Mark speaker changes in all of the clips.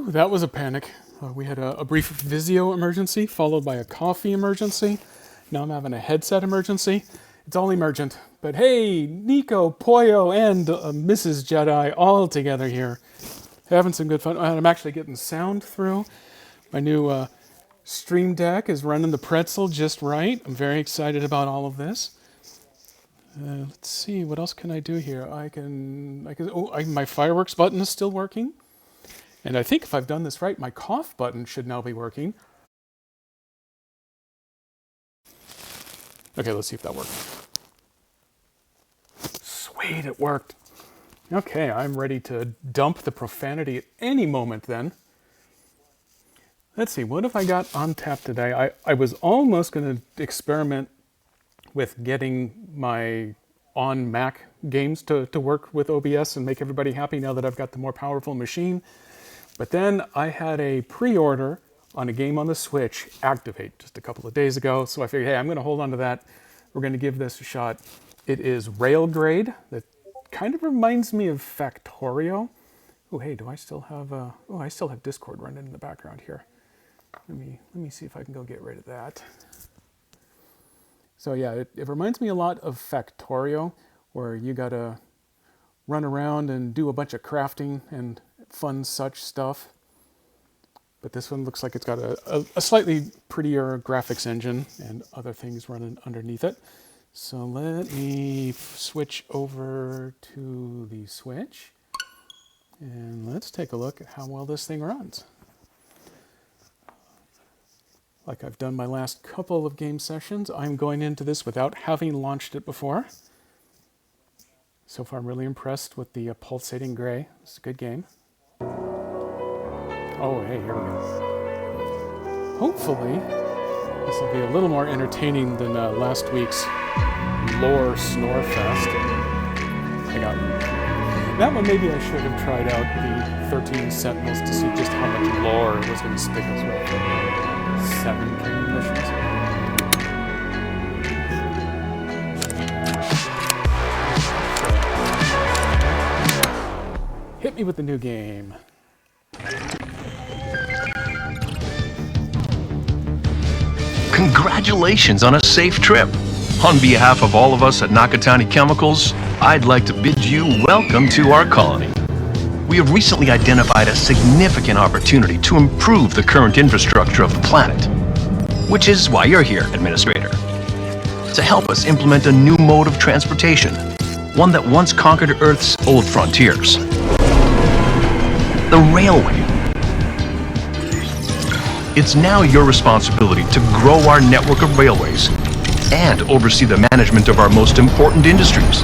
Speaker 1: Whew, that was a panic. We had a brief Vizio emergency followed by a coffee emergency. Now I'm having a headset emergency. It's all emergent. But hey, Nico, Poyo, and Mrs. Jedi all together here. Having some good fun. I'm actually getting sound through. My new Stream Deck is running the pretzel just right. I'm very excited about all of this. Let's see, what else can I do here? My fireworks button is still working. And I think if I've done this right, my cough button should now be working. Okay, let's see if that worked. Sweet, it worked. Okay, I'm ready to dump the profanity at any moment then. Let's see, what have I got on tap today? I was almost going to experiment with getting my on Mac games to work with OBS and make everybody happy now that I've got the more powerful machine. But then I had a pre-order on a game on the Switch activate just a couple of days ago. So I figured, hey, I'm going to hold on to that. We're going to give this a shot. It is Railgrade. That kind of reminds me of Factorio. Oh, hey, do I still have I still have Discord running in the background here. Let me see if I can go get rid of that. So yeah, it reminds me a lot of Factorio, where you got to run around and do a bunch of crafting and fun such stuff. But this one looks like it's got a slightly prettier graphics engine and other things running underneath it. So let me switch over to the Switch and let's take a look at how well this thing runs. Like I've done my last couple of game sessions, I'm going into this without having launched it before. So far I'm really impressed with the pulsating gray. It's a good game. Oh, hey, here we go. Hopefully, this will be a little more entertaining than last week's lore snore fest. That one maybe I should have tried out the 13 Sentinels to see just how much lore it was going to stick us with. 7 training missions. Hit me with the new game.
Speaker 2: Congratulations on a safe trip. On behalf of all of us at Nakatani Chemicals, I'd like to bid you welcome to our colony. We have recently identified a significant opportunity to improve the current infrastructure of the planet, which is why you're here, Administrator, to help us implement a new mode of transportation, one that once conquered Earth's old frontiers. The railway. It's now your responsibility to grow our network of railways and oversee the management of our most important industries.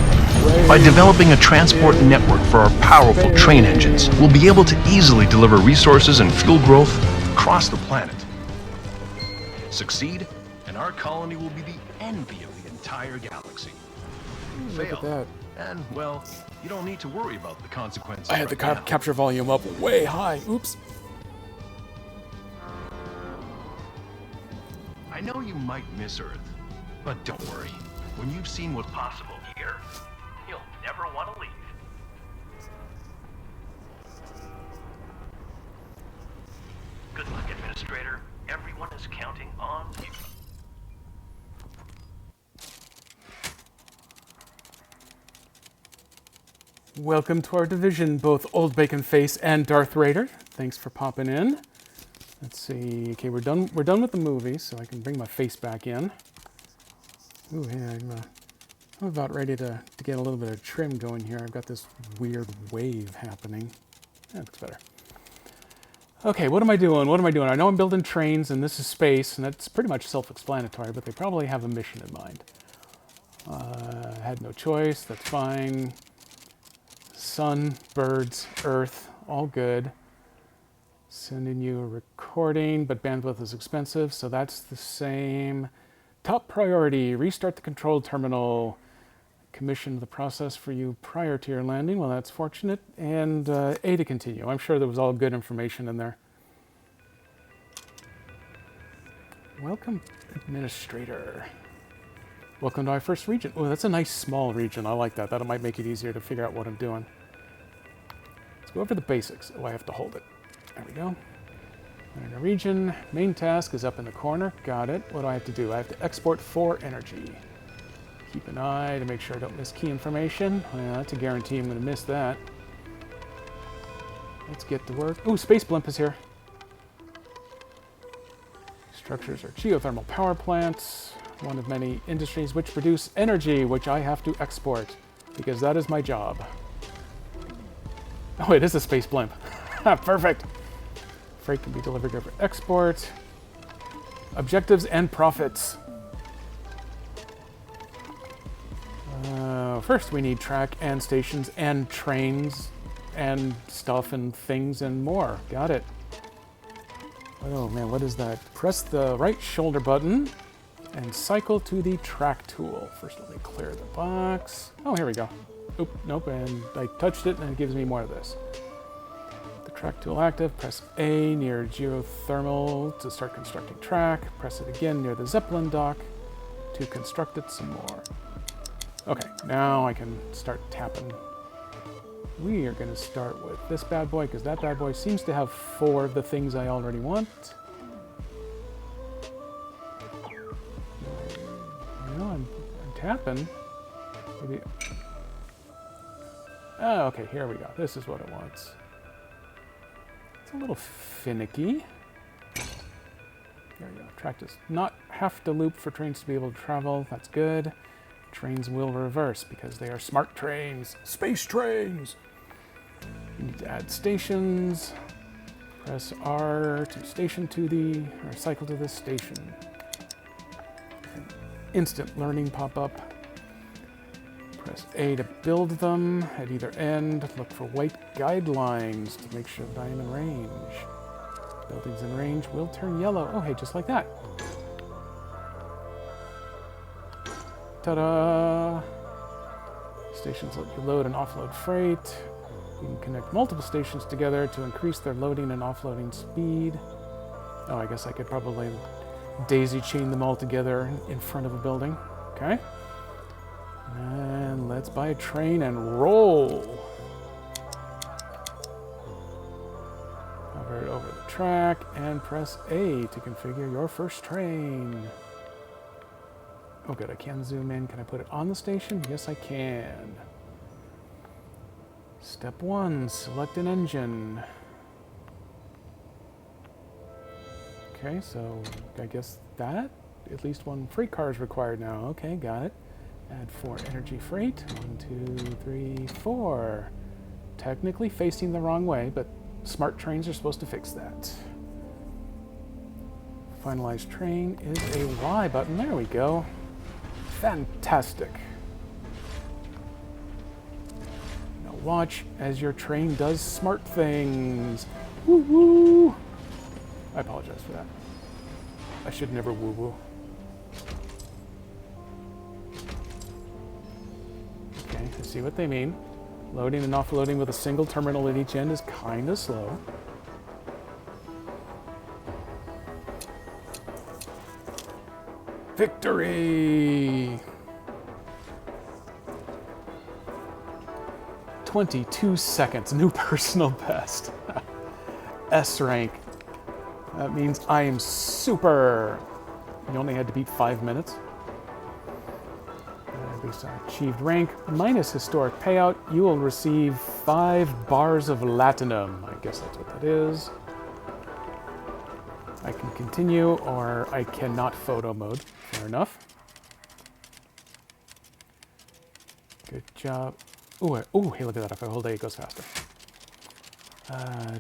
Speaker 2: By developing a transport network for our powerful train engines, we'll be able to easily deliver resources and fuel growth across the planet. Succeed, and our colony will be the envy of the entire galaxy.
Speaker 1: Look at that.
Speaker 2: And, well, you don't need to worry about the consequences.
Speaker 1: I had the capture volume up way high. Oops.
Speaker 2: I know you might miss Earth, but don't worry. When you've seen what's possible here, you'll never want to leave. Good luck, Administrator. Everyone is counting on you.
Speaker 1: Welcome to our division, both Old Bacon Face and Darth Raider. Thanks for popping in. Let's see. Okay, we're done with the movie, so I can bring my face back in. Ooh, yeah, I'm about ready to get a little bit of trim going here. I've got this weird wave happening. That looks better. Okay, what am I doing? I know I'm building trains, and this is space, and that's pretty much self-explanatory, but they probably have a mission in mind. Had no choice, that's fine. Sun, birds, Earth, all good. Sending you a recording, but bandwidth is expensive, so that's the same. Top priority, restart the control terminal. Commissioned the process for you prior to your landing. Well, that's fortunate. And A to continue. I'm sure there was all good information in there. Welcome, Administrator. Welcome to our first region. Oh, that's a nice small region. I like that. That might make it easier to figure out what I'm doing. Let's go over the basics. Oh, I have to hold it. There we go. In a region, main task is up in the corner. Got it. What do I have to do? I have to export 4 energy. Keep an eye to make sure I don't miss key information. Well, that's a guarantee I'm going to miss that. Let's get to work. Ooh, Space Blimp is here. Structures are geothermal power plants. One of many industries which produce energy, which I have to export, because that is my job. Oh, it is a Space Blimp. Perfect. Freight can be delivered over export. Objectives and profits. First, we need track and stations and trains and stuff and things and more. Got it. Oh man, what is that? Press the right shoulder button and cycle to the track tool. First, let me clear the box. Oh, here we go. Oop, nope, and I touched it and it gives me more of this. The track tool active, press A near geothermal to start constructing track. Press it again near the Zeppelin dock to construct it some more. Okay, now I can start tapping. We are going to start with this bad boy because that bad boy seems to have 4 of the things I already want. I'm tapping. Maybe. Oh, okay, here we go. This is what it wants. It's a little finicky. There we go. Track does not have to loop for trains to be able to travel. That's good. Trains will reverse because they are smart trains. Space trains! You need to add stations. Press R to station to the, or cycle to this station. Instant learning pop up. Press A to build them at either end. Look for white guidelines to make sure that I am in range. Buildings in range will turn yellow. Oh, hey, just like that. Ta-da! Stations let you load and offload freight. You can connect multiple stations together to increase their loading and offloading speed. Oh, I guess I could probably daisy chain them all together in front of a building. Okay. And let's buy a train and roll. Hover it over the track and press A to configure your first train. Oh good, I can zoom in. Can I put it on the station? Yes, I can. Step 1, select an engine. Okay, so I guess that, at least 1 freight car is required now. Okay, got it. Add 4 energy freight. 1, 2, 3, 4. Technically facing the wrong way, but smart trains are supposed to fix that. Finalize train is a Y button. There we go. Fantastic. Now watch as your train does smart things. Woo woo! I apologize for that. I should never woo woo. Okay, I see what they mean. Loading and offloading with a single terminal at each end is kind of slow. Victory! 22 seconds, new personal best. S rank. That means I am super. You only had to beat 5 minutes. Based on achieved rank minus historic payout, you will receive 5 bars of latinum. I guess that's what that is. I can continue, or I cannot photo mode. Fair enough. Good job. Ooh, hey, look at that. If I hold A, it goes faster.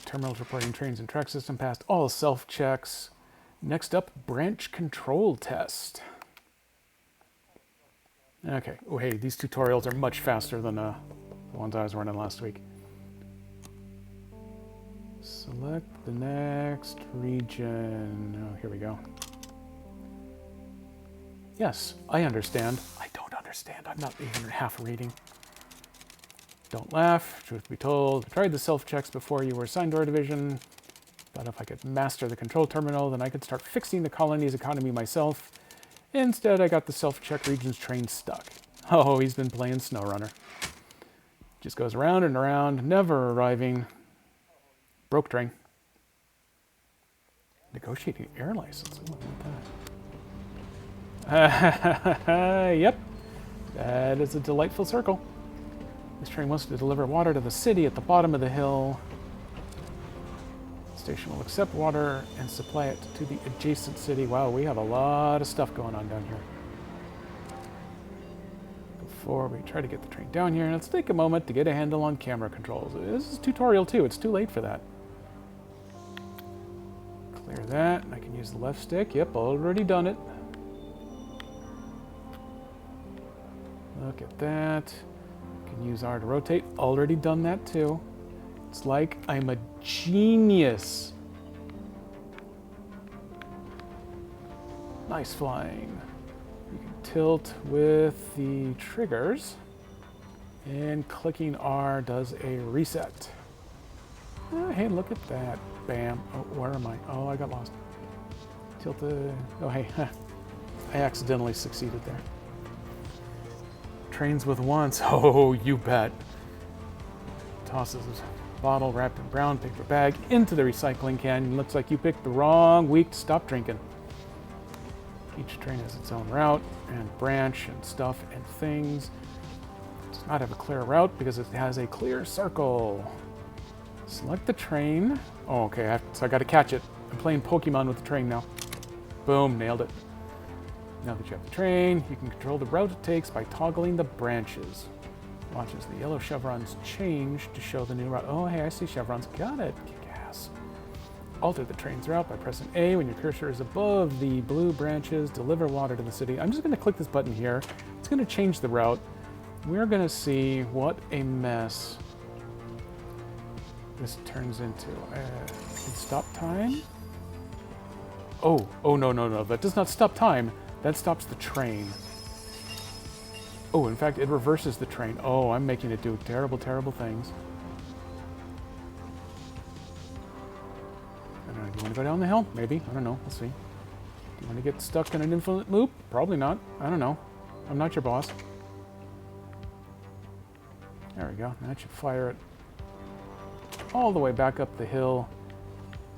Speaker 1: Terminals reporting trains and track system passed all self-checks. Next up, branch control test. Okay. Oh, hey, these tutorials are much faster than the ones I was running last week. Select the next region. Oh, here we go. Yes, I understand. I don't understand. I'm not even half reading. Don't laugh. Truth be told, I tried the self-checks before you were assigned to our division. Thought if I could master the control terminal, then I could start fixing the colony's economy myself. Instead, I got the self-check region's train stuck. Oh, he's been playing SnowRunner. Just goes around and around, never arriving. Broke train. Negotiating air license. Ooh, I want that. Yep. That is a delightful circle. This train wants to deliver water to the city at the bottom of the hill. The station will accept water and supply it to the adjacent city. Wow, we have a lot of stuff going on down here. Before we try to get the train down here, let's take a moment to get a handle on camera controls. This is tutorial 2. It's too late for that. Clear that. I can use the left stick. Yep, already done it. Look at that. Can use R to rotate. Already done that too. It's like I'm a genius. Nice flying. You can tilt with the triggers. And clicking R does a reset. Oh, hey, look at that. Bam. Oh, where am I? Oh, I got lost. Tilt the... Oh, hey. I accidentally succeeded there. Trains with once. Oh, you bet. Tosses his bottle wrapped in brown paper bag into the recycling can. Looks like you picked the wrong week to stop drinking. Each train has its own route and branch and stuff and things. It does not have a clear route because it has a clear circle. Select the train. Oh, okay, so I got to catch it. I'm playing Pokemon with the train now. Boom, nailed it. Now that you have the train, you can control the route it takes by toggling the branches. Watch as the yellow chevrons change to show the new route. Oh, hey, I see chevrons. Got it. Kick ass. Alter the train's route by pressing A when your cursor is above the blue branches. Deliver water to the city. I'm just going to click this button here. It's going to change the route. We're going to see what a mess this turns into. Stop time? Oh, no. That does not stop time. That stops the train. Oh, in fact, it reverses the train. Oh, I'm making it do terrible, terrible things. I don't know. Do you want to go down the hill? Maybe. I don't know. We'll see. Do you want to get stuck in an infinite loop? Probably not. I don't know. I'm not your boss. There we go. That should fire it all the way back up the hill.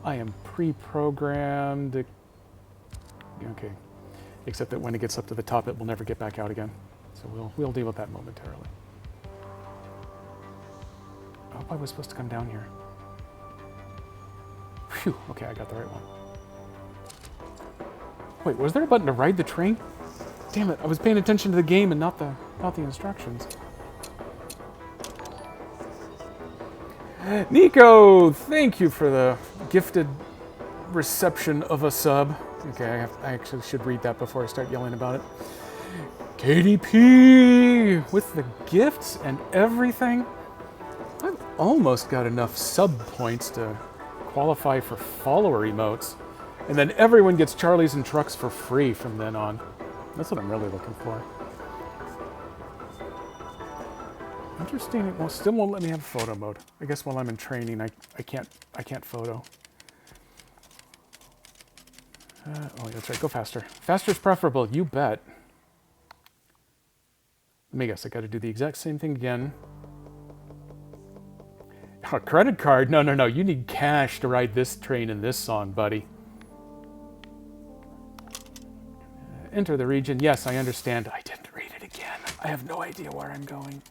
Speaker 1: I am pre-programmed. Okay. Except that when it gets up to the top, it will never get back out again. So we'll deal with that momentarily. I hope I was supposed to come down here. Phew, okay, I got the right one. Wait, was there a button to ride the train? Damn it, I was paying attention to the game and not the instructions. Nico, thank you for the gifted reception of a sub. Okay, I actually should read that before I start yelling about it. KDP with the gifts and everything. I've almost got enough sub points to qualify for follower emotes. And then everyone gets Charlies and Trucks for free from then on. That's what I'm really looking for. Interesting, it still won't let me have photo mode. I guess while I'm in training, I can't photo. Oh, that's right, go faster. Faster is preferable, you bet. Let me guess, I gotta do the exact same thing again. A credit card? No, you need cash to ride this train in this song, buddy. Enter the region. Yes, I understand. I didn't read it again. I have no idea where I'm going.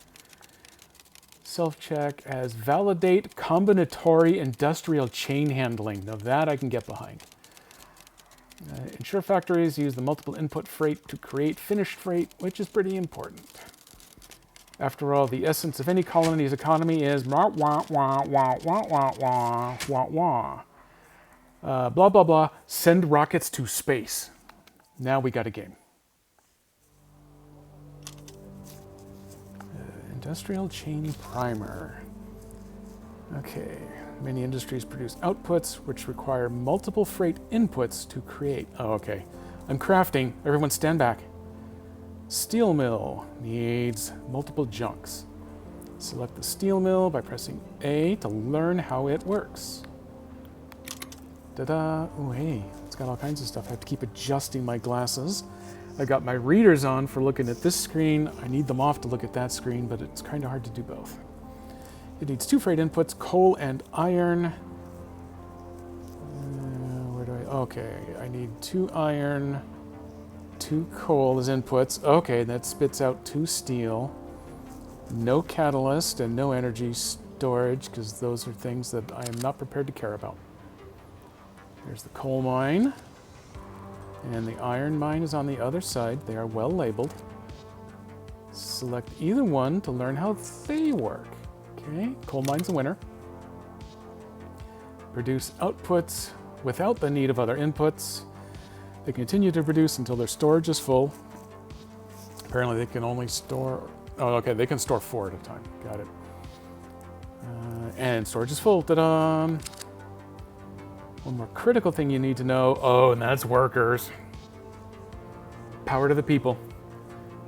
Speaker 1: Self-check as validate combinatory industrial chain handling. Now that I can get behind. Ensure factories use the multiple input freight to create finished freight, which is pretty important. After all, the essence of any colony's economy is blah, blah, blah, send rockets to space. Now we got a game. Industrial chain primer. Okay. Many industries produce outputs which require multiple freight inputs to create. Oh, okay. I'm crafting. Everyone stand back. Steel mill needs multiple junks. Select the steel mill by pressing A to learn how it works. Ta-da. Oh, hey. It's got all kinds of stuff. I have to keep adjusting my glasses. I got my readers on for looking at this screen. I need them off to look at that screen, but it's kind of hard to do both. It needs 2 freight inputs, coal and iron. Okay, I need 2 iron, 2 coal as inputs. Okay, that spits out 2 steel. No catalyst and no energy storage, because those are things that I am not prepared to care about. There's the coal mine. And the iron mine is on the other side. They are well labeled. Select either one to learn how they work. Okay, coal mine's a winner. Produce outputs without the need of other inputs. They continue to produce until their storage is full. Apparently they can only store... Oh, okay, they can store 4 at a time. Got it. And storage is full. Ta-da! One more critical thing you need to know. Oh, and that's workers. Power to the people.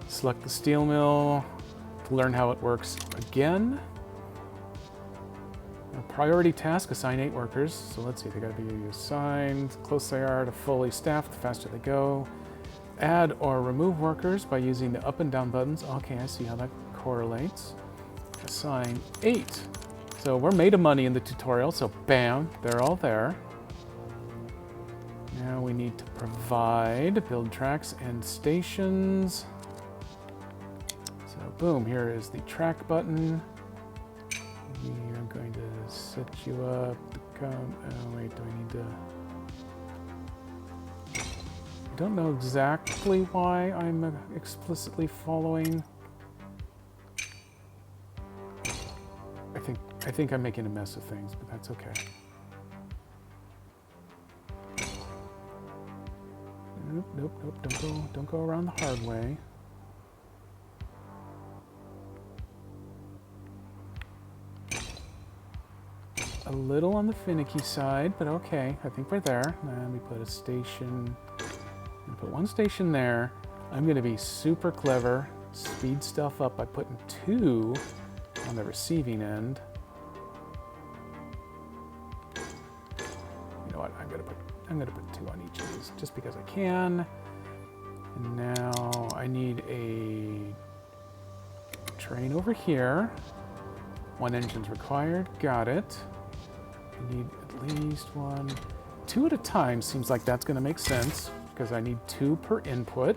Speaker 1: Select the steel mill to learn how it works again. A priority task, assign 8 workers. So let's see, they gotta be assigned. The closer they are to fully staffed, the faster they go. Add or remove workers by using the up and down buttons. Okay, I see how that correlates. Assign 8. So we're made of money in the tutorial, so bam, they're all there. Now we need to provide, build tracks and stations. So boom, here is the track button. We are going to set you up to come, oh wait, do I need to? I don't know exactly why I'm explicitly following. I think I'm making a mess of things, but that's okay. Nope, don't go around the hard way. A little on the finicky side, but okay, I think we're there. And we put a station, we put 1 station there. I'm gonna be super clever, speed stuff up by putting 2 on the receiving end. You know what, I'm gonna put 2 on each of these, just because I can. And now I need a train over here. 1 engine's required, got it. I need at least 1. 2 at a time seems like that's gonna make sense, because I need 2 per input.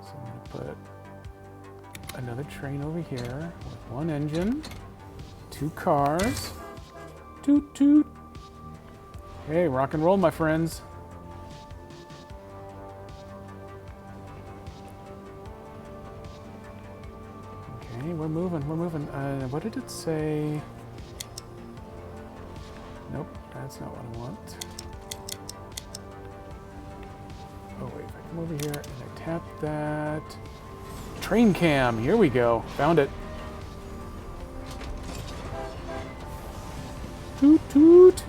Speaker 1: So I'm gonna put another train over here with 1 engine, 2 cars. Toot toot. Hey, rock and roll, my friends. Okay, we're moving. What did it say? Nope, that's not what I want. Oh wait, if I come over here and I tap that. Train cam, here we go. Found it. Toot toot.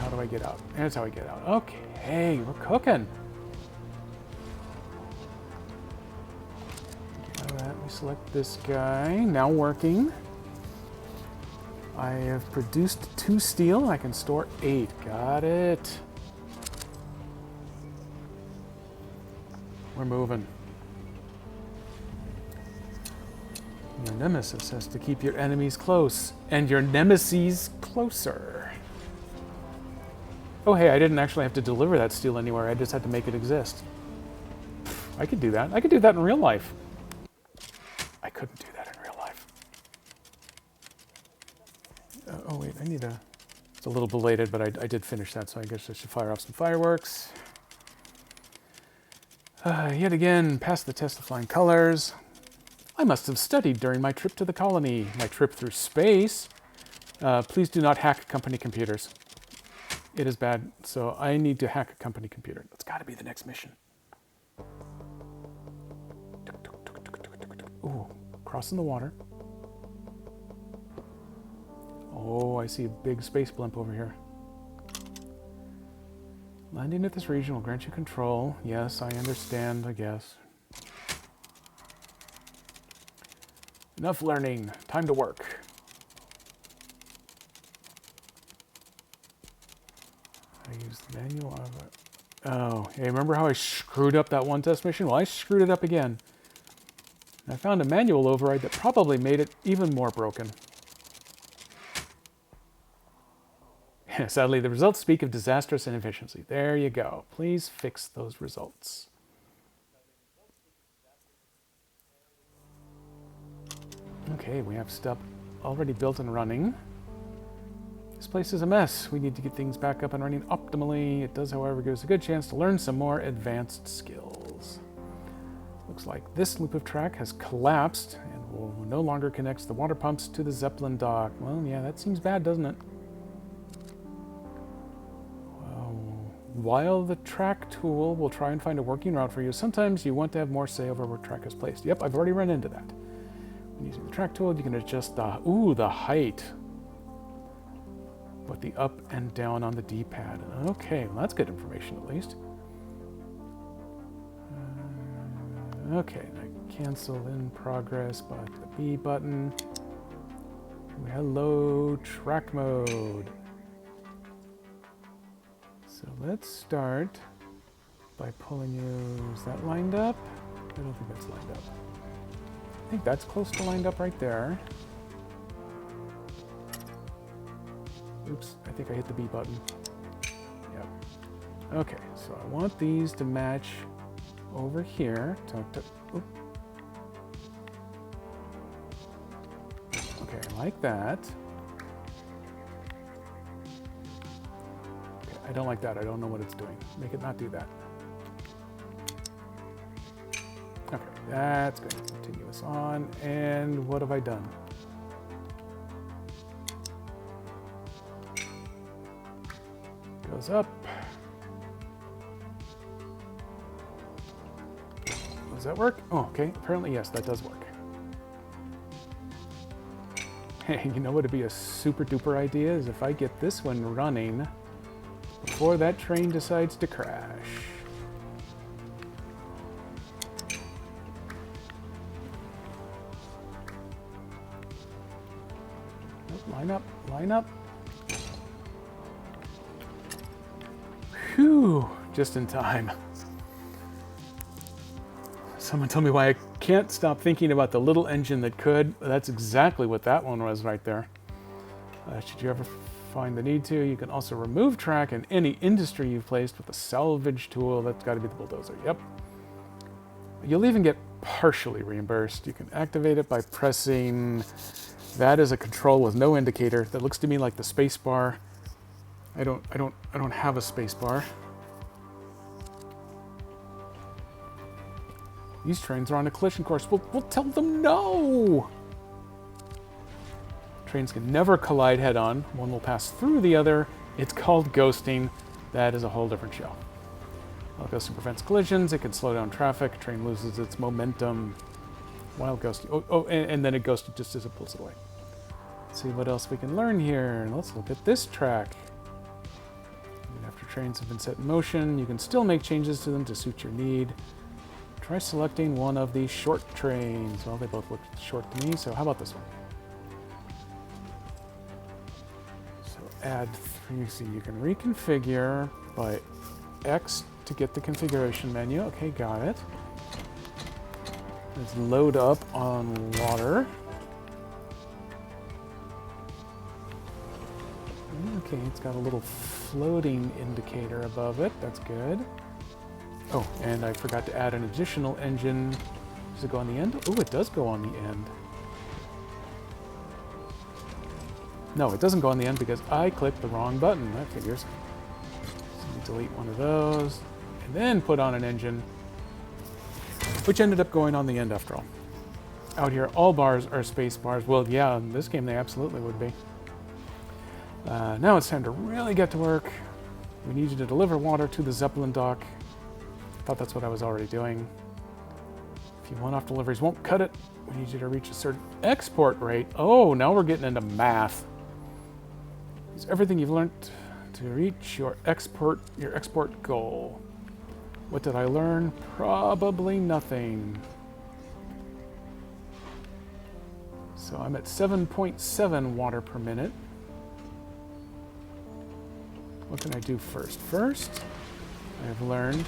Speaker 1: How do I get out? Here's how I get out. Okay, we're cooking. Let me select this guy. Now working. I have produced 2 steel. I can store 8. Got it. We're moving. Your nemesis has to keep your enemies close, and your nemesis closer. Oh hey, I didn't actually have to deliver that steel anywhere. I just had to make it exist. I could do that. I could do that in real life. I couldn't do that in real life. Oh wait, I need a... It's a little belated, but I did finish that, so I guess I should fire off some fireworks. Yet again, passed the test of flying colors. I must have studied during my trip to the colony, my trip through space. Please do not hack company computers. It is bad, so I need to hack a company computer. That's got to be the next mission. Ooh, crossing the water. Oh, I see a big space blimp over here. Landing at this region will grant you control. Yes, I understand, I guess. Enough learning. Time to work. I use the manual of it. Oh, hey, remember how I screwed up that one test mission? Well, I screwed it up again. I found a manual override that probably made it even more broken. Sadly, the results speak of disastrous inefficiency. There you go. Please fix those results. Okay, we have stuff already built and running. This place is a mess. We need to get things back up and running optimally. It does, however, give us a good chance to learn some more advanced skills. Looks like this loop of track has collapsed and will no longer connect the water pumps to the Zeppelin dock. Well, yeah, that seems bad, doesn't it? While the track tool will try and find a working route for you, sometimes you want to have more say over where track is placed. Yep, I've already run into that. When using the track tool, you can adjust the height. With the up and down on the D-pad. Okay, well that's good information at least. Okay, I cancel in progress by the B button. Hello, track mode. So let's start by pulling you. Is that lined up? I don't think that's lined up. I think that's close to lined up right there. Oops, I think I hit the B button. Yep. Okay, so I want these to match over here. Okay, like that. Okay, I don't like that. I don't know what it's doing. Make it not do that. Okay, that's good. Continue this on. And what have I done? Goes up. Does that work? Oh, okay. Apparently, yes, that does work. Hey, you know what would be a super duper idea is if I get this one running before that train decides to crash. Oh, line up, line up. Whew, just in time. Someone tell me why I can't stop thinking about the little engine that could. That's exactly what that one was right there. Should you ever find the need to, you can also remove track in any industry you've placed with a salvage tool. That's got to be the bulldozer. Yep. You'll even get partially reimbursed. You can activate it by pressing that as a control with no indicator. That looks to me like the space bar. I don't have a space bar. These trains are on a collision course. We'll tell them no. Trains can never collide head-on. One will pass through the other. It's called ghosting. That is a whole different show. While ghosting prevents collisions, it can slow down traffic. Train loses its momentum while ghosting. And then it ghosted just as it pulls away. Let's see what else we can learn here. Let's look at this track. After trains have been set in motion, you can still make changes to them to suit your need. Try selecting one of these short trains. Well, they both look short to me, so how about this one? So add 3, so you can reconfigure by X to get the configuration menu. Okay, got it. Let's load up on water. Okay, it's got a little floating indicator above it. That's good. Oh, and I forgot to add an additional engine. Does it go on the end? Oh, it does go on the end. No, it doesn't go on the end because I clicked the wrong button. That figures. So delete one of those, and then put on an engine, which ended up going on the end after all. Out here, all bars are space bars. Well, yeah, in this game they absolutely would be. Now it's time to really get to work. We need you to deliver water to the Zeppelin dock. I thought that's what I was already doing. If you one-off deliveries won't cut it, we need you to reach a certain export rate. Oh, now we're getting into math. Use everything you've learned to reach your export goal. What did I learn? Probably nothing. So I'm at 7.7 water per minute. What can I do first? First, I have learned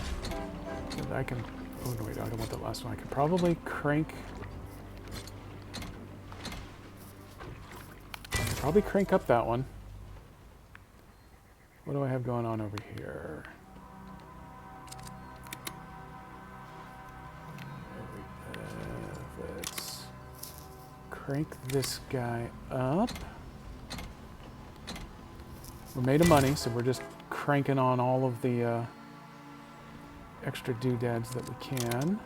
Speaker 1: that I can... Oh, no, wait, I don't want that last one. I can probably crank up that one. What do I have going on over here? Let's crank this guy up. We're made of money, so we're just cranking on all of the extra doodads that we can.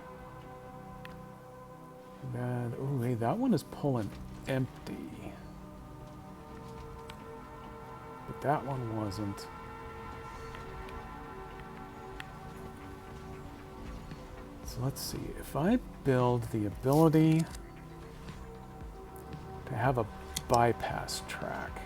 Speaker 1: Oh, hey, that one is pulling empty. But that one wasn't. So let's see. If I build the ability to have a bypass track,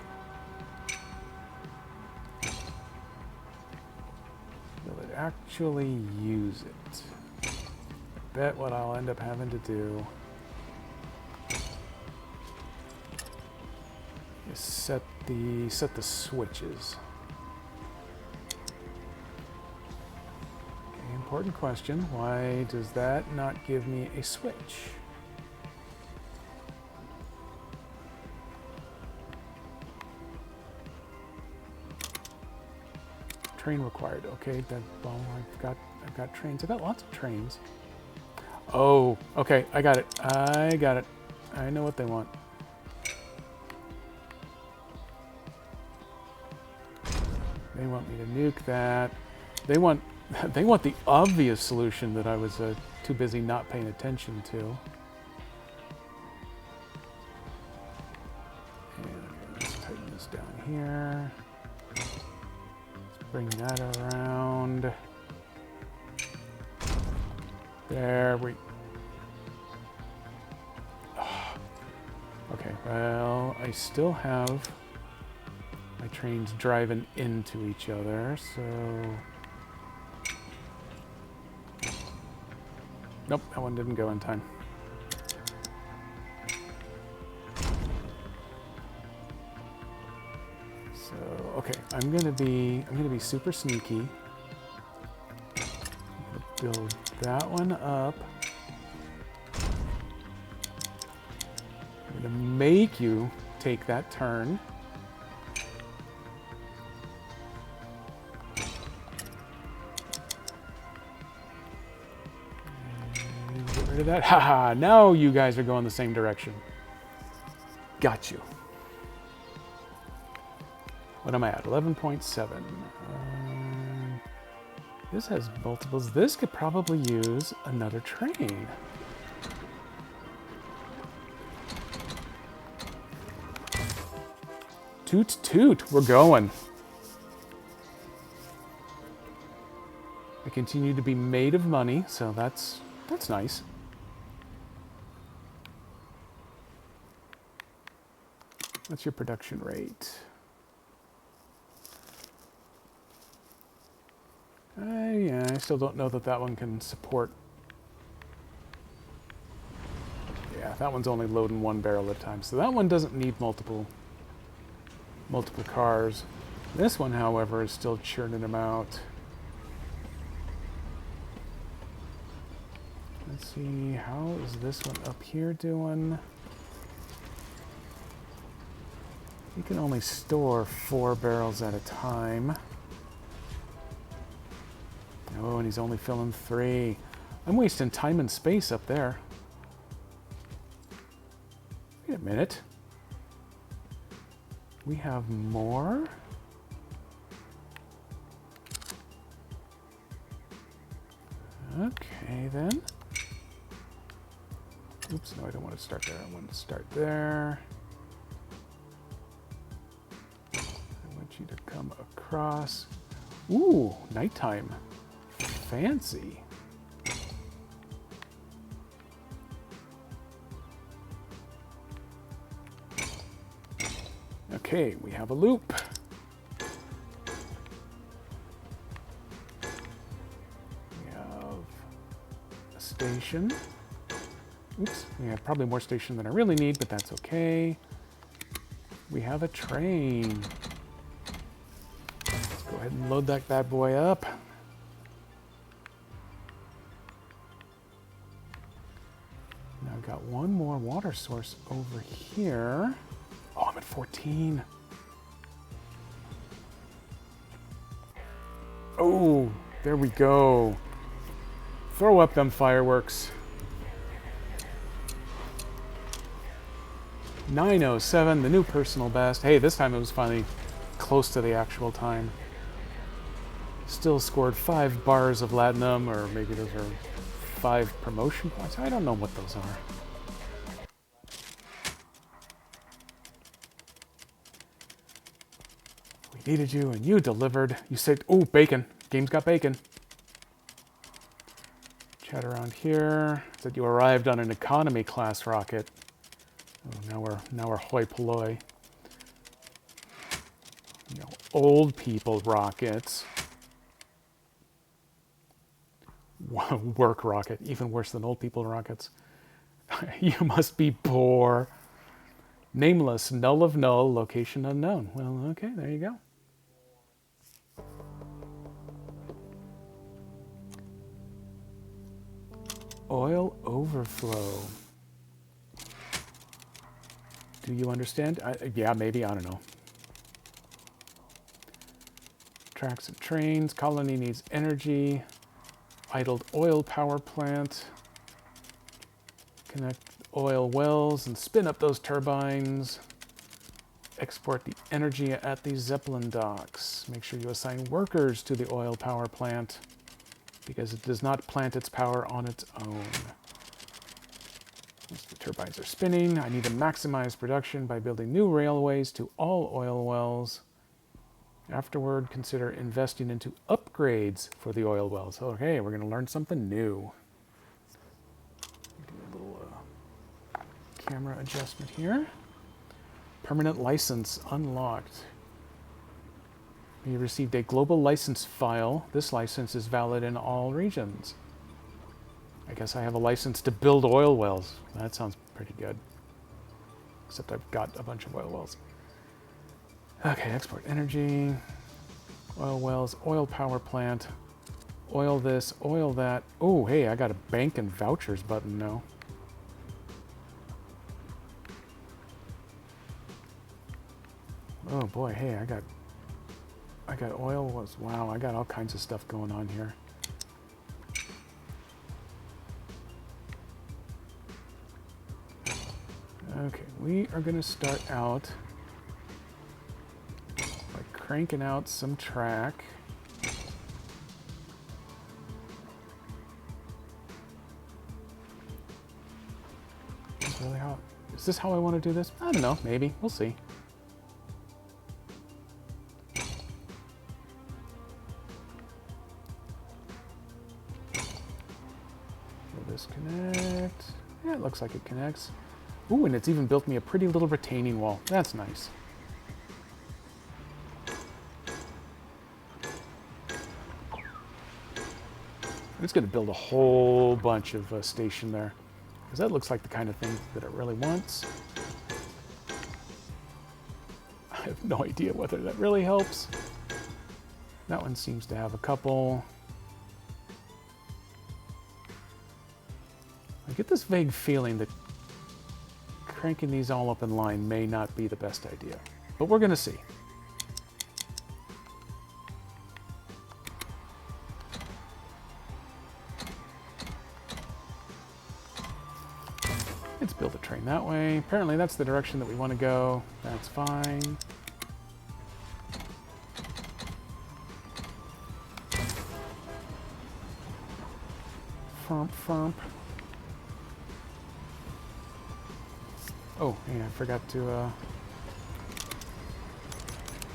Speaker 1: will it actually use it? I bet what I'll end up having to do is set the switches. Okay, important question. Why does that not give me a switch? Train required. Okay, well, I've got trains. I've got lots of trains. Oh, okay, I got it. I know what they want. They want me to nuke that. They want the obvious solution that I was too busy not paying attention to. And let's tighten this down here. Let's bring that around. There we... Oh. Okay, well, I still have my trains driving into each other, so... Nope, that one didn't go in time. So, okay, I'm gonna be super sneaky. Build that one up. I'm gonna make you take that turn. And get rid of that. Haha, now you guys are going the same direction. Got you. What am I at? 11.7. This has multiples. This could probably use another train. Toot toot, we're going. I continue to be made of money, so that's nice. What's your production rate? Yeah, I still don't know that one can support. Yeah, that one's only loading one barrel at a time, so that one doesn't need multiple cars. This one, however, is still churning them out. Let's see, how is this one up here doing? You can only store 4 barrels at a time. Oh, and he's only filling 3. I'm wasting time and space up there. Wait a minute. We have more? Okay, then. Oops, no, I don't want to start there. I want to start there. I want you to come across. Ooh, nighttime. Fancy. Okay, we have a loop. We have a station. Oops, we have probably more station than I really need, but that's okay. We have a train. Let's go ahead and load that bad boy up. Now I've got one more water source over here. Oh, I'm at 14. Oh, there we go. Throw up them fireworks. 9:07, the new personal best. Hey, this time it was finally close to the actual time. Still scored 5 bars of Latinum, or maybe those are 5 promotion points. I don't know what those are. We needed you, and you delivered. You said, oh, bacon. Game's got bacon. Chat around here. Said you arrived on an economy class rocket. Oh, now we're hoi polloi. You know, old people rockets. Work rocket, even worse than old people rockets. You must be poor. Nameless, null of null, location unknown. Well, okay, there you go. Oil overflow. Do you understand? Yeah, maybe, I don't know. Tracks and trains. Colony needs energy. Idled oil power plant. Connect oil wells and spin up those turbines. Export the energy at the Zeppelin docks. Make sure you assign workers to the oil power plant because it does not plant its power on its own. Once the turbines are spinning, I need to maximize production by building new railways to all oil wells. Afterward, consider investing into upgrades for the oil wells. Okay, we're going to learn something new. Do a little camera adjustment here. Permanent license unlocked. You received a global license file. This license is valid in all regions. I guess I have a license to build oil wells. That sounds pretty good. Except I've got a bunch of oil wells. Okay, export energy, oil wells, oil power plant, oil this, oil that. Oh, hey, I got a bank and vouchers button now. Oh boy, hey, I got oil wells. Wow, I got all kinds of stuff going on here. Okay, we are going to start out by cranking out some track. Is this how I want to do this? I don't know, maybe. We'll see. Will this connect? Yeah, it looks like it connects. Ooh, and it's even built me a pretty little retaining wall. That's nice. I'm just going to build a whole bunch of station there, because that looks like the kind of thing that it really wants. I have no idea whether that really helps. That one seems to have a couple. I get this vague feeling that cranking these all up in line may not be the best idea, but we're going to see. Let's build a train that way. Apparently that's the direction that we want to go. That's fine. Frump, frump. Oh, yeah, I forgot to,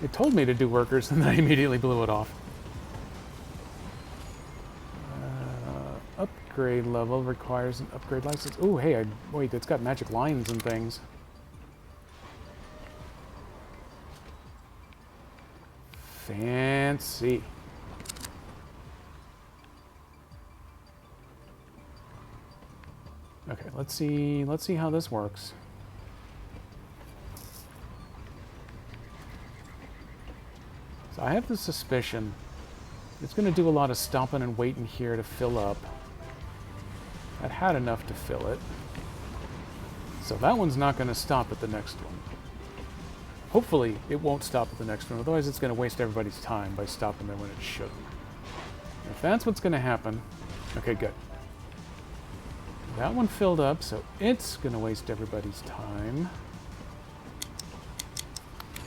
Speaker 1: it told me to do workers, and then I immediately blew it off. Upgrade level requires an upgrade license. Oh, hey, wait, it's got magic lines and things. Fancy. Okay, let's see how this works. So I have the suspicion it's going to do a lot of stomping and waiting here to fill up. That had enough to fill it. So that one's not going to stop at the next one. Hopefully it won't stop at the next one, otherwise it's going to waste everybody's time by stopping there when it shouldn't. If that's what's going to happen... Okay, good. That one filled up, so it's going to waste everybody's time.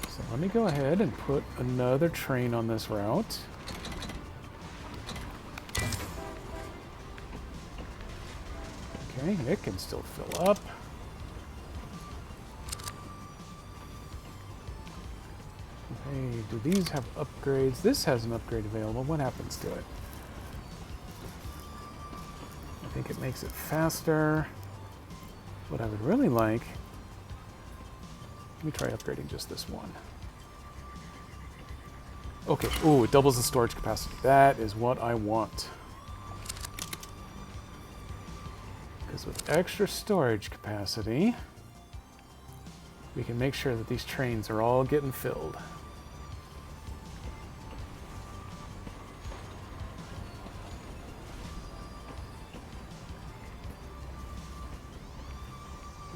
Speaker 1: So let me go ahead and put another train on this route. Okay, it can still fill up. Okay, do these have upgrades? This has an upgrade available. What happens to it? I think it makes it faster. What I would really like... Let me try upgrading just this one. Okay, ooh, it doubles the storage capacity. That is what I want. Because with extra storage capacity, we can make sure that these trains are all getting filled.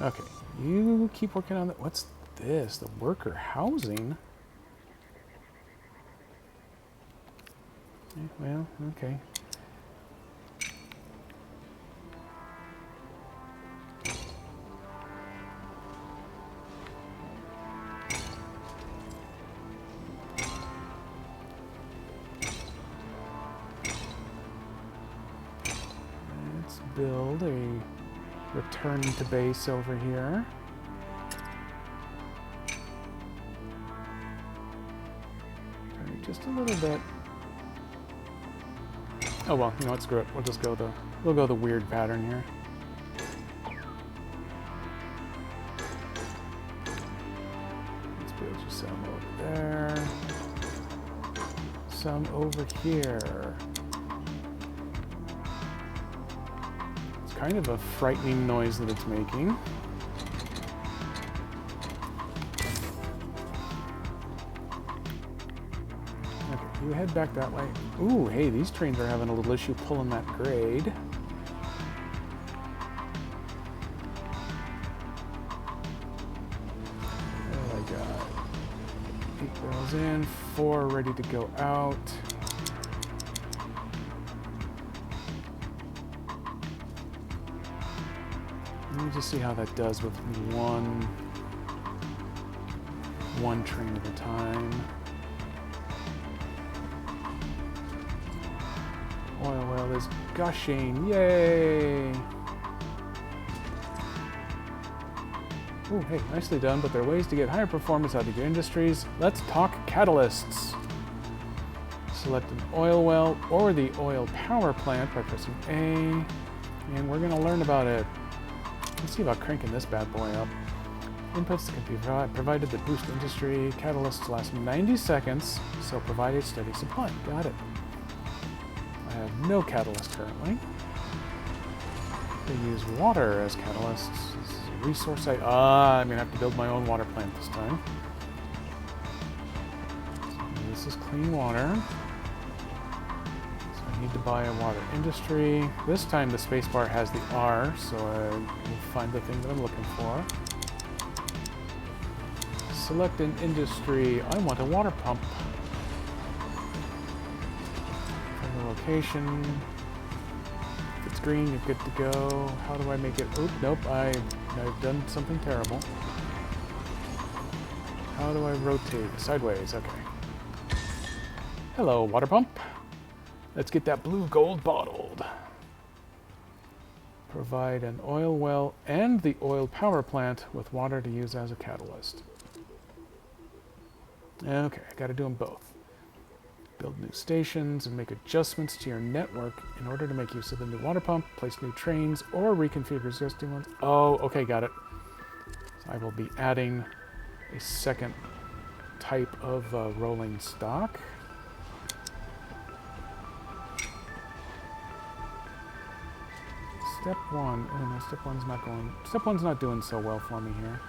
Speaker 1: Okay, you keep working on that. What's this? The worker housing? Well, okay. Let's build a return to base over here. Turn it just a little bit. Oh well, you know what, screw it. We'll just go the weird pattern here. Let's build you some over there. Some over here. It's kind of a frightening noise that it's making. You head back that way. Ooh, hey, these trains are having a little issue pulling that grade. Oh my god. 8 barrels in, 4 ready to go out. Let me just see how that does with one train at a time. Oil well is gushing. Yay! Ooh, hey, nicely done, but there are ways to get higher performance out of your industries. Let's talk catalysts. Select an oil well or the oil power plant by pressing A, and we're going to learn about it. Let's see about cranking this bad boy up. Inputs can be provided that boost industry. Catalysts last 90 seconds, so provide a steady supply. Got it. I have no catalyst currently. They use water as catalysts. This is a resource I'm going to have to build my own water plant this time. So this is clean water. So I need to buy a water industry. This time the spacebar has the R, so I will find the thing that I'm looking for. Select an industry. I want a water pump. Location. If it's green, you're good to go. How do I make it? Oop, nope, I've done something terrible. How do I rotate? Sideways, okay. Hello, water pump. Let's get that blue gold bottled. Provide an oil well and the oil power plant with water to use as a catalyst. Okay, I gotta do them both. Build new stations and make adjustments to your network in order to make use of the new water pump, place new trains, or reconfigure existing ones. Oh, okay, got it. So I will be adding a second type of rolling stock. Step 1. Oh no, step 1's not going. Step 1's not doing so well for me here.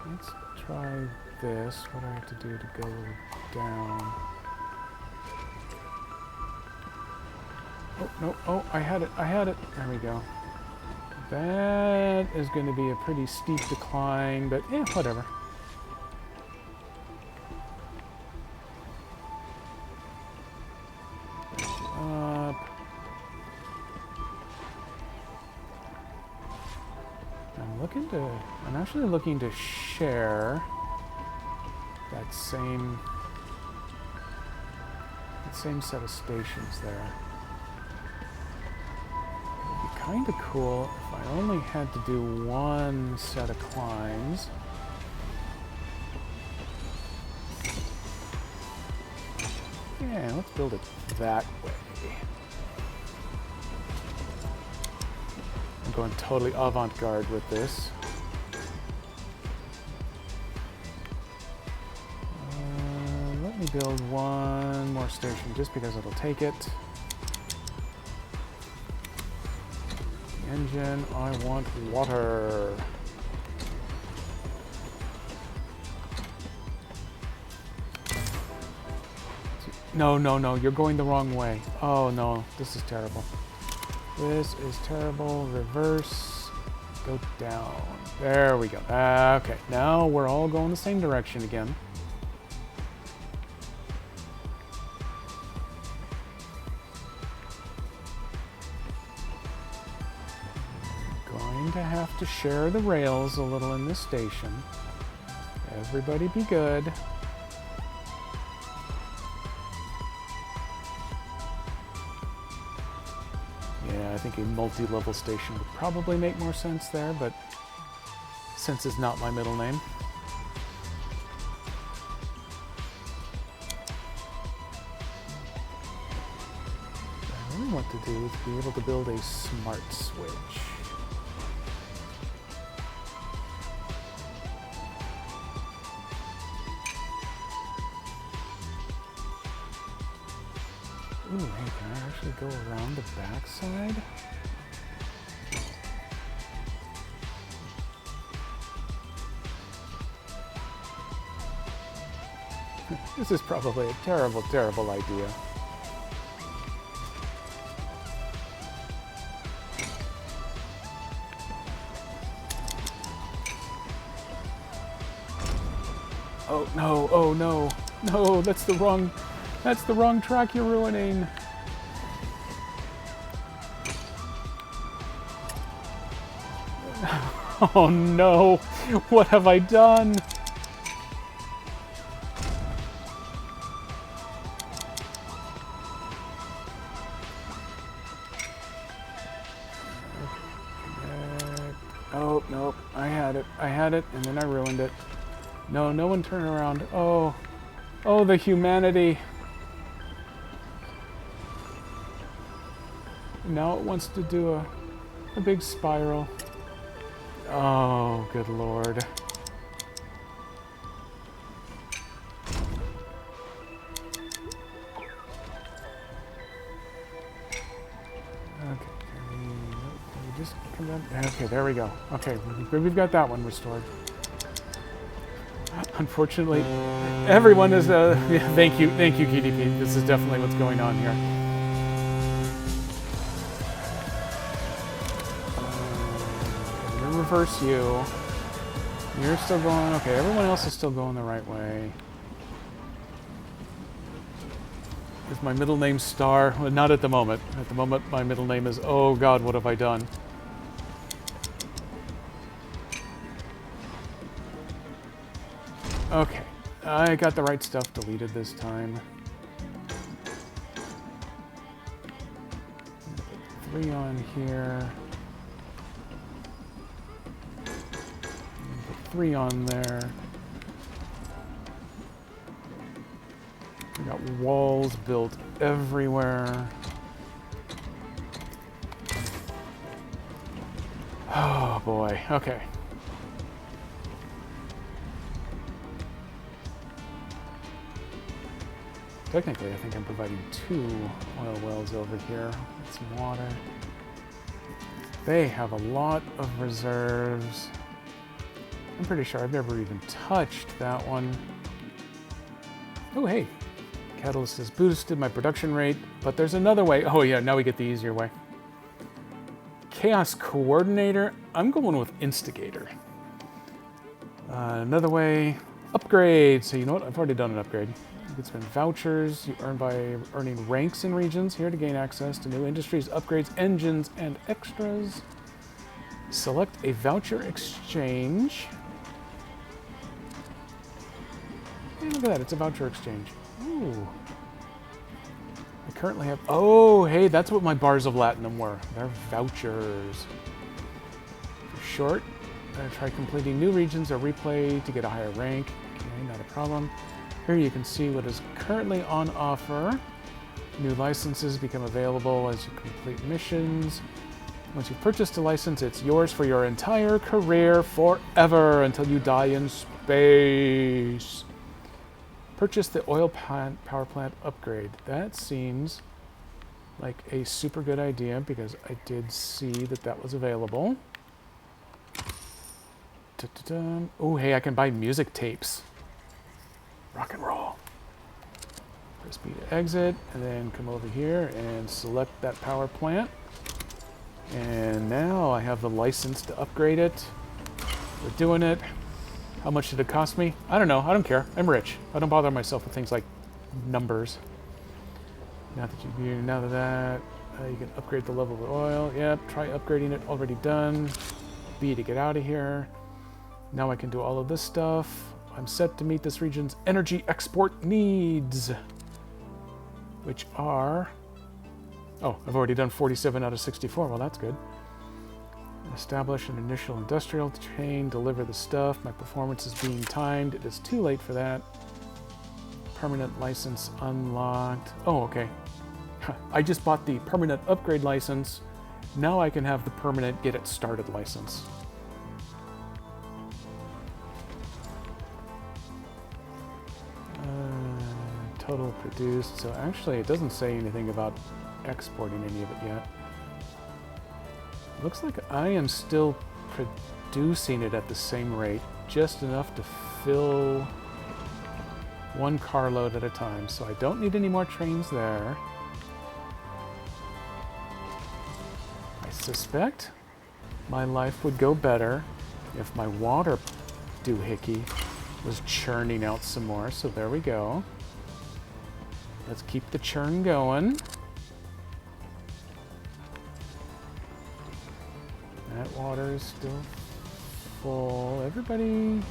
Speaker 1: Let's try this. What do I have to do to go down? Oh, no. Oh, I had it. I had it. There we go. That is going to be a pretty steep decline, but yeah, whatever. I'm actually looking to share that same set of stations there. It would be kind of cool if I only had to do one set of climbs. Yeah, let's build it that way. I'm going totally avant-garde with this. Let me build one more station just because it'll take it. The engine, I want water. No, no, no, you're going the wrong way. Oh no, this is terrible. This is terrible. Reverse. Go down. There we go. Okay, now we're all going the same direction again. Going to have to share the rails a little in this station. Everybody be good. Yeah, I think a multi-level station would probably make more sense there, but since it's not my middle name. What I really want to do is be able to build a smart switch. Ooh, hey, can I actually go around the backside? This is probably a terrible, terrible idea. Oh no, oh no, no, that's the wrong track you're ruining. Oh no, what have I done? Oh, nope, I had it, and then I ruined it. No, no one turn around. Oh, oh, the humanity. Now it wants to do a big spiral. Oh, good lord. Okay, can we just come down? Okay, there we go. Okay, we've got that one restored. Unfortunately, everyone is, yeah, thank you, KDP. This is definitely what's going on here. I'm gonna reverse you. You're still going, okay, everyone else is still going the right way. Is my middle name Star? Well, not at the moment. At the moment, my middle name is, oh god, what have I done? Okay, I got the right stuff deleted this time. 3 on here. Put 3 on there. We got walls built everywhere. Oh boy, okay. Technically, I think I'm providing 2 oil wells over here with some water. They have a lot of reserves. I'm pretty sure I've never even touched that one. Oh, hey. Catalyst has boosted my production rate, but there's another way. Oh yeah, now we get the easier way. Chaos Coordinator. I'm going with Instigator. Another way. Upgrade. So you know what? I've already done an upgrade. You can spend vouchers you earn by earning ranks in regions here to gain access to new industries, upgrades, engines, and extras. Select a voucher exchange. Hey, look at that, it's a voucher exchange. Ooh. I currently have, oh, hey, that's what my bars of Latinum were. They're vouchers. For short, try completing new regions or replay to get a higher rank. Okay, not a problem. Here you can see what is currently on offer. New licenses become available as you complete missions. Once you've purchased a license, it's yours for your entire career forever until you die in space. Purchase the oil power plant upgrade. That seems like a super good idea because I did see that that was available. Oh, hey, I can buy music tapes. Rock and roll. Press B to exit, and then come over here and select that power plant. And now I have the license to upgrade it. We're doing it. How much did it cost me? I don't know. I don't care. I'm rich. I don't bother myself with things like numbers. Now that you can upgrade the level of the oil. Yep, try upgrading it. Already done. B to get out of here. Now I can do all of this stuff. I'm set to meet this region's energy export needs, which are... Oh, I've already done 47 out of 64. Well, that's good. Establish an initial industrial chain, deliver the stuff. My performance is being timed. It is too late for that. Permanent license unlocked. Oh, okay. I just bought the permanent upgrade license. Now I can have the permanent get it started license. Total produced. So actually it doesn't say anything about exporting any of it yet. Looks like I am still producing it at the same rate, just enough to fill one carload at a time. So I don't need any more trains there. I suspect my life would go better if my water doohickey was churning out some more. So there we go. Let's keep the churn going. That water is still full. Everybody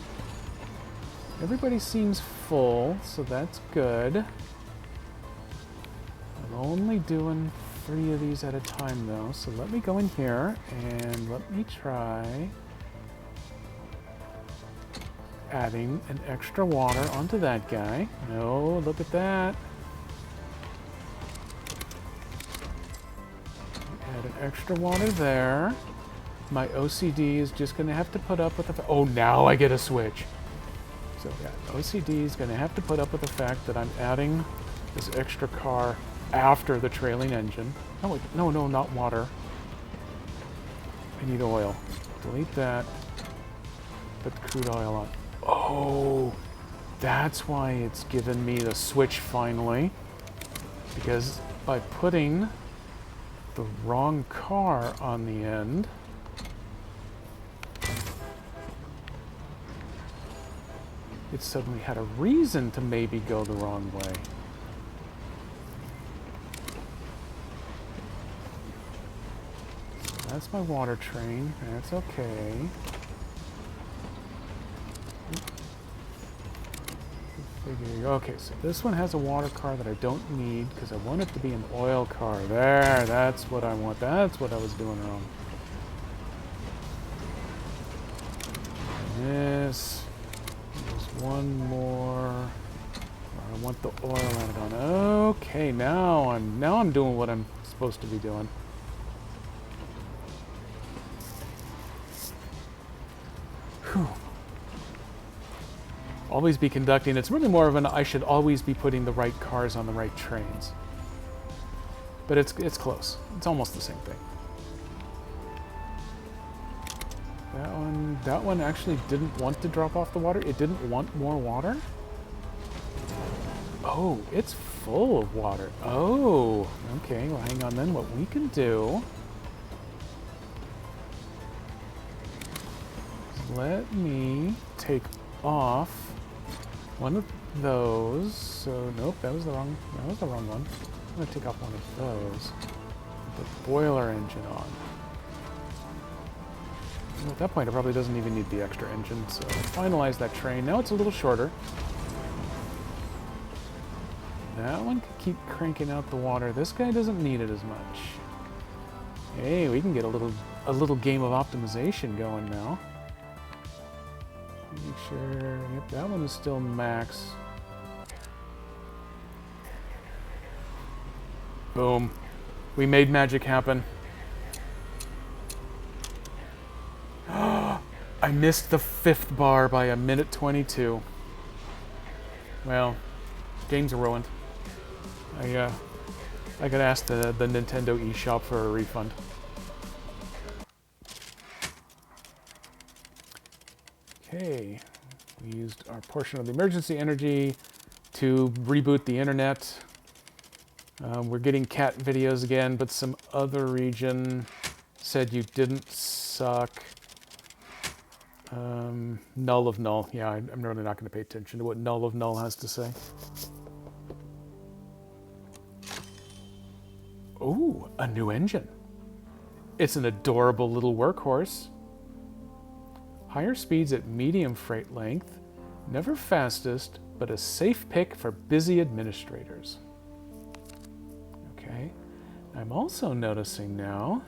Speaker 1: seems full, so that's good. I'm only doing 3 of these at a time though, so let me go in here and let me try adding an extra water onto that guy. No, look at that. Add an extra water there. My OCD is just going to have to put up with the... Oh, now I get a switch. So yeah, OCD is going to have to put up with the fact that I'm adding this extra car after the trailing engine. Oh, wait, no, not water. I need oil. Delete that. Put the crude oil on. Oh, that's why it's given me the switch finally. Because by putting the wrong car on the end, it suddenly had a reason to maybe go the wrong way. So that's my water train. That's okay. Okay, so this one has a water car that I don't need because I want it to be an oil car. There, that's what I want. That's what I was doing wrong. And this. There's one more. I want the oil added on. Okay, now I'm doing what I'm supposed to be doing. Whew. Always be conducting. It's really more of an I should always be putting the right cars on the right trains. But it's close. It's almost the same thing. That one actually didn't want to drop off the water. It didn't want more water. Oh, it's full of water. Oh, okay. Well, hang on then. What we can do is let me take off one of those. So nope, that was the wrong one. I'm gonna take off one of those. Put the boiler engine on. At that point, it probably doesn't even need the extra engine, so finalize that train. Now it's a little shorter. That one can keep cranking out the water. This guy doesn't need it as much. Hey, we can get a little game of optimization going now. Make sure, yep, that one is still max. Boom. We made magic happen. I missed the 5th bar by a minute 22. Well, game's ruined. I could ask the Nintendo eShop for a refund. Okay, we used our portion of the emergency energy to reboot the internet. We're getting cat videos again, but some other region said you didn't suck. Null of null. Yeah, I'm really not going to pay attention to what null of null has to say. Ooh, a new engine. It's an adorable little workhorse. Higher speeds at medium freight length. Never fastest, but a safe pick for busy administrators. Okay. I'm also noticing now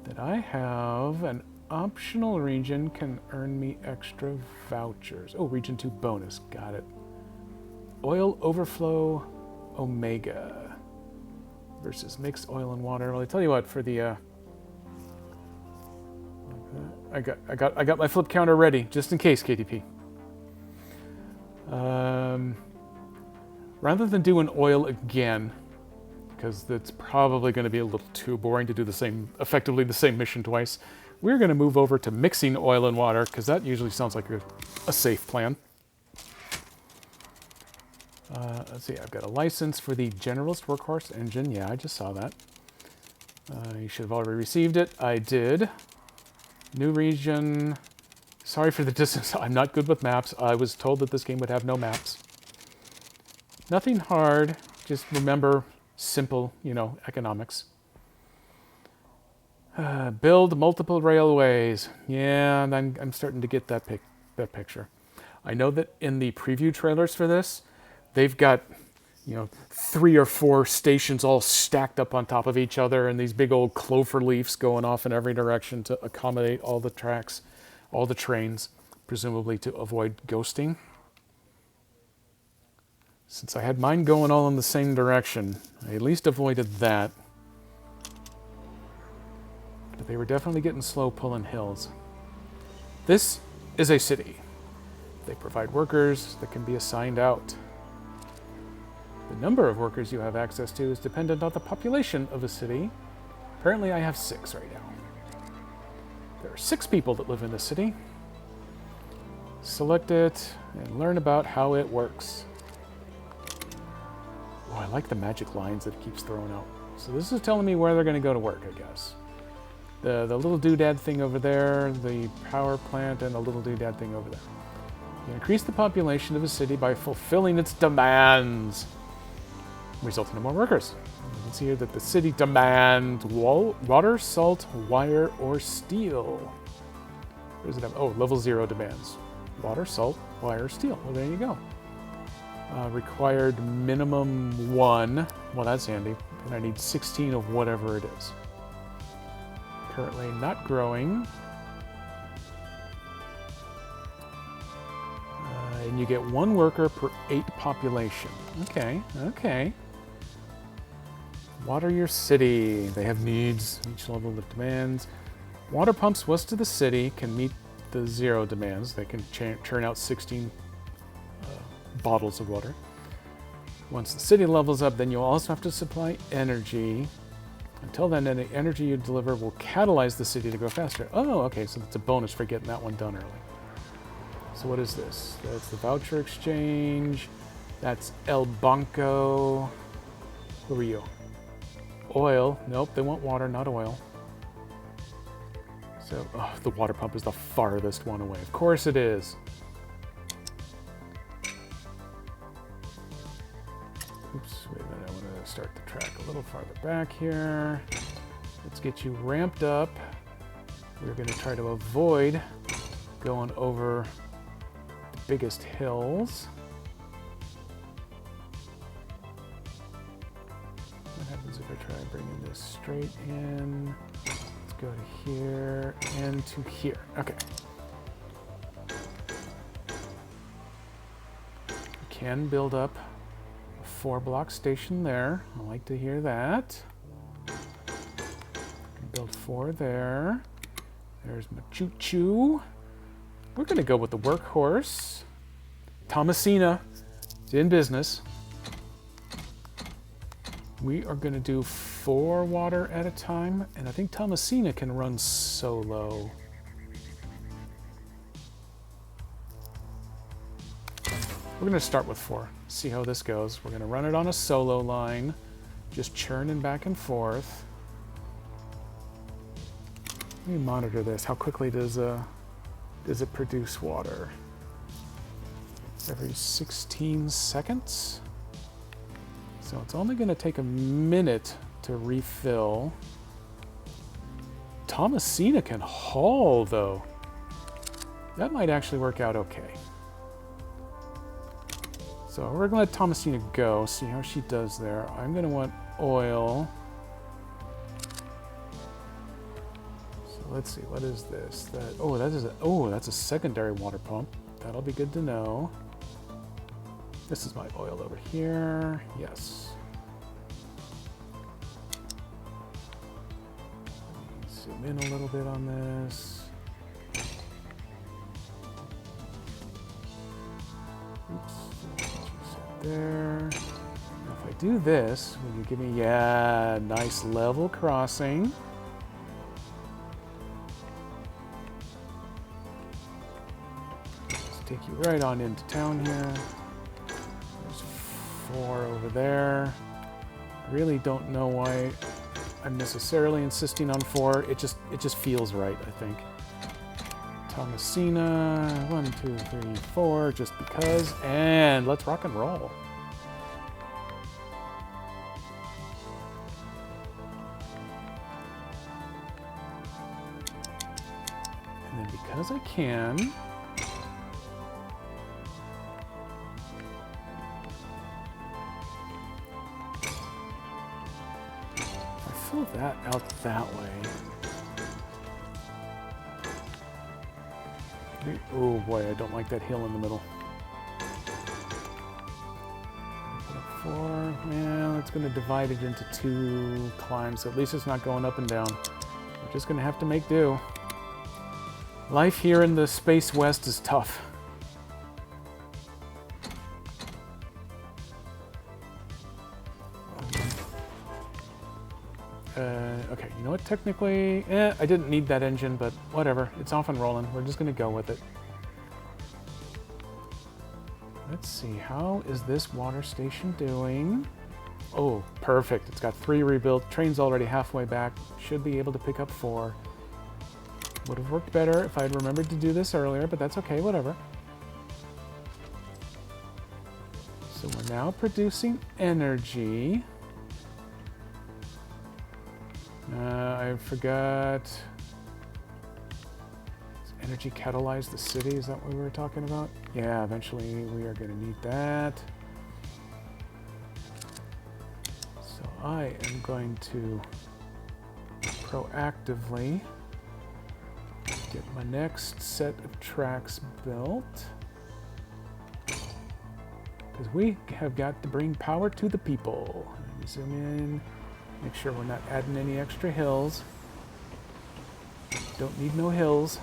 Speaker 1: that I have an optional region can earn me extra vouchers. Oh, region 2 bonus. Got it. Oil overflow omega versus mixed oil and water. Well, I tell you what, for the I got my flip counter ready just in case, KTP. Rather than doing oil again, because that's probably going to be a little too boring to do effectively the same mission twice, we're going to move over to mixing oil and water, because that usually sounds like a safe plan. Let's see, I've got a license for the Generalist Workhorse engine. Yeah, I just saw that. You should have already received it. I did. New region. Sorry for the distance. I'm not good with maps. I was told that this game would have no maps. Nothing hard. Just remember simple, economics. Build multiple railways. Yeah, and I'm starting to get that picture. I know that in the preview trailers for this, they've got, 3 or 4 stations all stacked up on top of each other, and these big old clover leaves going off in every direction to accommodate all the tracks, all the trains, presumably to avoid ghosting. Since I had mine going all in the same direction, I at least avoided that. But they were definitely getting slow pulling hills. This is a city. They provide workers that can be assigned out. The number of workers you have access to is dependent on the population of a city. Apparently I have 6 right now. There are 6 people that live in the city. Select it and learn about how it works. Oh, I like the magic lines that it keeps throwing out. So this is telling me where they're going to go to work, I guess. The little doodad thing over there, the power plant, and the little doodad thing over there. You increase the population of a city by fulfilling its demands, resulting in more workers. You can see here that the city demands water, salt, wire, or steel. What does it have? Oh, level 0 demands. Water, salt, wire, steel. Well, there you go. Required minimum 1. Well, that's handy. And I need 16 of whatever it is. Currently not growing. And you get 1 worker per 8 population. Okay. Water your city. They have needs, each level of demands. Water pumps west of the city can meet the 0 demands. They can churn out 16 bottles of water. Once the city levels up, then you'll also have to supply energy. Until then, any energy you deliver will catalyze the city to go faster. Oh, okay, so that's a bonus for getting that one done early. So what is this? That's the voucher exchange. That's El Banco. Who are you? Oil. Nope, they want water, not oil. So, the water pump is the farthest one away. Of course it is. Oops, wait a minute. I want to start the track a little farther back here. Let's get you ramped up. We're going to try to avoid going over the biggest hills. What happens if I try bringing this straight in? Let's go to here and to here. Okay. We can build up a 4-block station there. I like to hear that. Build 4 there. There's my choo-choo. We're going to go with the workhorse. Thomasina is in business. We are going to do 4 water at a time, and I think Thomasina can run solo. We're going to start with 4, see how this goes. We're going to run it on a solo line, just churning back and forth. Let me monitor this. How quickly does it produce water? Every 16 seconds. So it's only going to take a minute to refill. Thomasina can haul, though. That might actually work out okay. So we're going to let Thomasina go, see how she does there. I'm going to want oil. Let's see, what is this? That's a secondary water pump. That'll be good to know. This is my oil over here. Yes. Zoom in a little bit on this. Oops. Set there. Now if I do this, will you give me, yeah, nice level crossing. Take you right on into town here. There's 4 over there. Really don't know why I'm necessarily insisting on 4. It just feels right, I think. Thomasina, 1, 2, 3, 4, just because. And let's rock and roll. And then because I can, that out that way. Oh boy, I don't like that hill in the middle. 4, yeah, it's going to divide it into 2 climbs, so at least it's not going up and down. We're just going to have to make do. Life here in the Space West is tough. Okay, you know what, technically, I didn't need that engine, but whatever. It's off and rolling. We're just going to go with it. Let's see, how is this water station doing? Oh, perfect. It's got 3 rebuilt. Train's already halfway back. Should be able to pick up 4. Would have worked better if I'd remembered to do this earlier, but that's okay, whatever. So we're now producing energy. I forgot. Does energy catalyze the city? Is that what we were talking about? Yeah, eventually we are going to need that. So I am going to proactively get my next set of tracks built. Because we have got to bring power to the people. Let me zoom in. Make sure we're not adding any extra hills. Don't need no hills.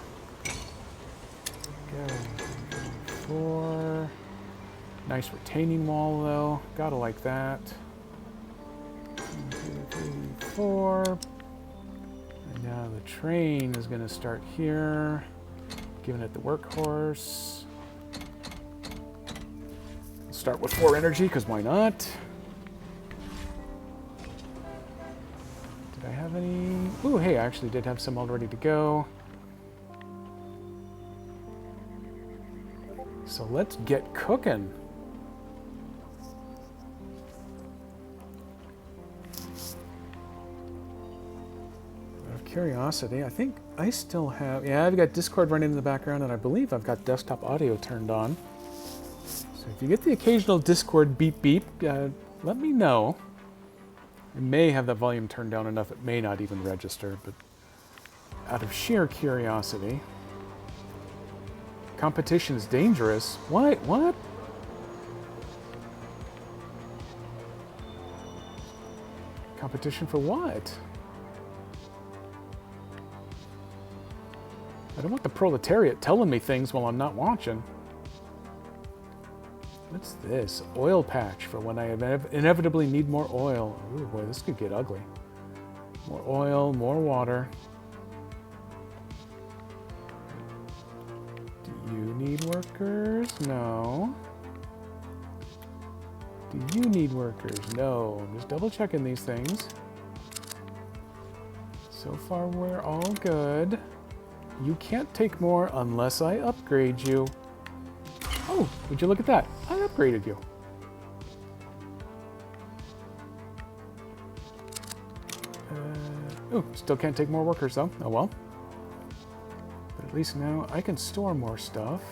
Speaker 1: Okay, 4. Nice retaining wall though. Gotta like that. 1, 2, 3, 4. And now the train is gonna start here. Giving it the workhorse. Start with 4 energy, because why not? Did I have any? Ooh, hey, I actually did have some all ready to go. So let's get cooking. curiosity. I think I still have... Yeah, I've got Discord running in the background, and I believe I've got desktop audio turned on. So if you get the occasional Discord beep beep, let me know. I may have the volume turned down enough it may not even register, but out of sheer curiosity. Competition is dangerous. What? What? Competition for what? I don't want the proletariat telling me things while I'm not watching. What's this? Oil patch for when I inevitably need more oil. Ooh, boy, this could get ugly. More oil, more water. Do you need workers? No. Do you need workers? No. I'm just double checking these things. So far, we're all good. You can't take more unless I upgrade you. Oh, would you look at that? I upgraded you. Oh, still can't take more workers though. Oh well. But at least now I can store more stuff.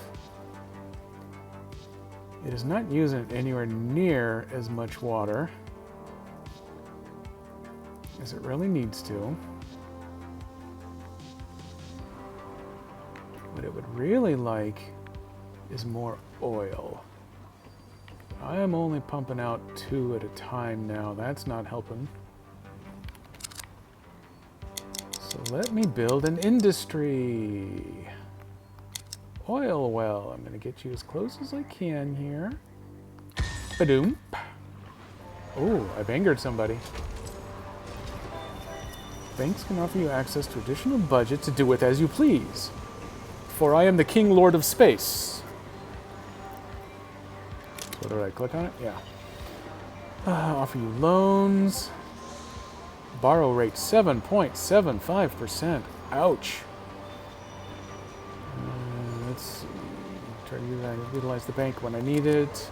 Speaker 1: It is not using anywhere near as much water as it really needs to. What it would really like is more oil. I am only pumping out 2 at a time now. That's not helping. So let me build an industry. Oil well. I'm going to get you as close as I can here. Ba-doom. Oh, I've angered somebody. Banks can offer you access to additional budget to do with as you please. For I am the King Lord of Space. So did I click on it? Yeah. Offer you loans. Borrow rate 7.75%. Ouch. Let's see. Try to utilize the bank when I need it.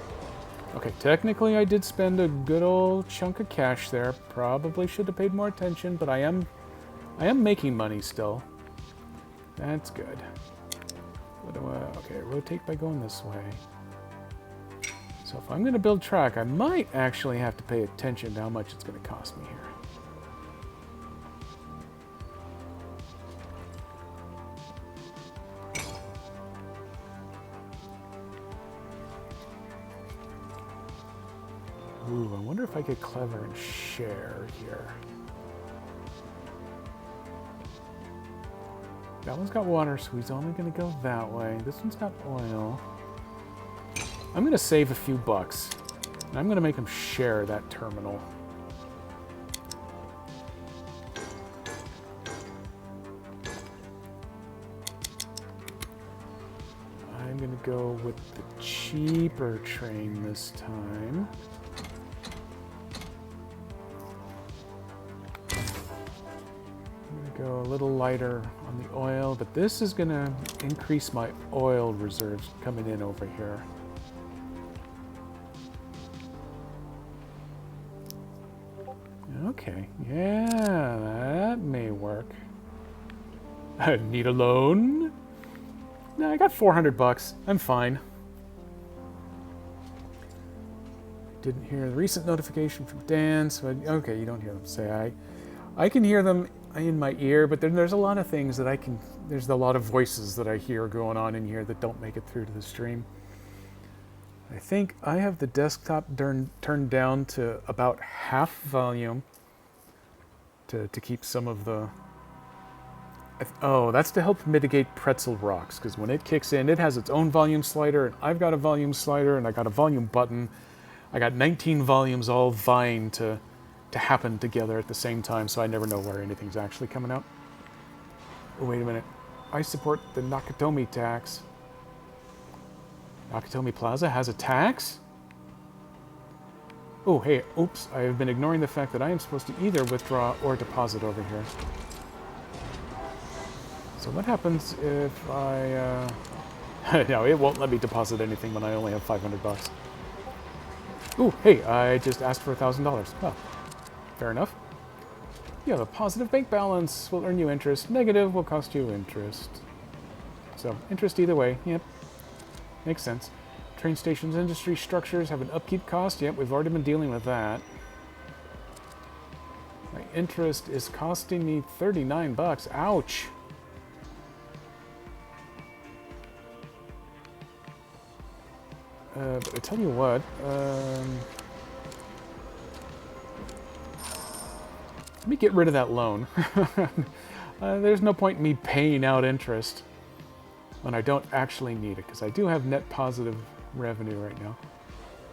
Speaker 1: Okay, technically I did spend a good old chunk of cash there. Probably should have paid more attention, but I am making money still. That's good. What do I... Okay, rotate by going this way. So if I'm going to build track, I might actually have to pay attention to how much it's going to cost me here. Ooh, I wonder if I get clever and share here. That one's got water, so he's only going to go that way. This one's got oil. I'm going to save a few bucks. And I'm going to make him share that terminal. I'm going to go with the cheaper train this time. Go a little lighter on the oil, but this is going to increase my oil reserves coming in over here. Okay, yeah, that may work. I need a loan? No, I got 400 bucks. I'm fine. Didn't hear the recent notification from Dan, so okay, you don't hear them say I can hear them in my ear, but then there's a lot of things that there's a lot of voices that I hear going on in here that don't make it through to the stream. I think I have the desktop turned down to about half volume to keep some of the... Oh, that's to help mitigate pretzel rocks, because when it kicks in, it has its own volume slider, and I've got a volume slider, and I got a volume button. I got 19 volumes all vying to happen together at the same time, so I never know where anything's actually coming out. Oh, wait a minute. I support the Nakatomi tax. Nakatomi Plaza has a tax? Oh, hey, oops. I have been ignoring the fact that I am supposed to either withdraw or deposit over here. So what happens if I... No, it won't let me deposit anything when I only have 500 bucks. Ooh, hey, I just asked for $1,000. Well, fair enough. You have a positive bank balance, will earn you interest. Negative will cost you interest. So, interest either way. Yep. Makes sense. Train stations, industry structures have an upkeep cost. Yep, we've already been dealing with that. My interest is costing me 39 bucks. Ouch. But I tell you what, let me get rid of that loan. There's no point in me paying out interest when I don't actually need it, because I do have net positive revenue right now.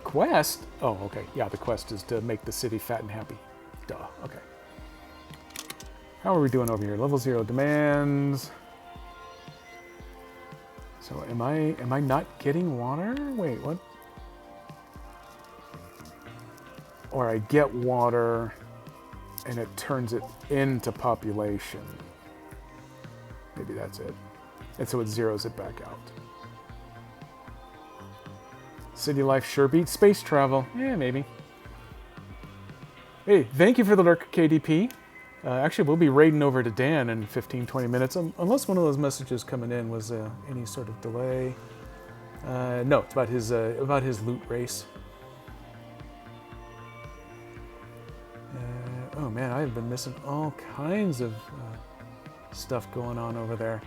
Speaker 1: Quest? Oh, okay. Yeah, the quest is to make the city fat and happy. Duh. Okay. How are we doing over here? Level 0 demands. So am I not getting water? Wait, what? Or I get water and it turns it into population. Maybe that's it. And so it zeroes it back out. City life sure beats space travel. Yeah, maybe. Hey, thank you for the lurk, KDP. Actually, we'll be raiding over to Dan in 15-20 minutes, unless one of those messages coming in was any sort of delay. No, it's about his loot race. Oh man, I've been missing all kinds of stuff going on over there.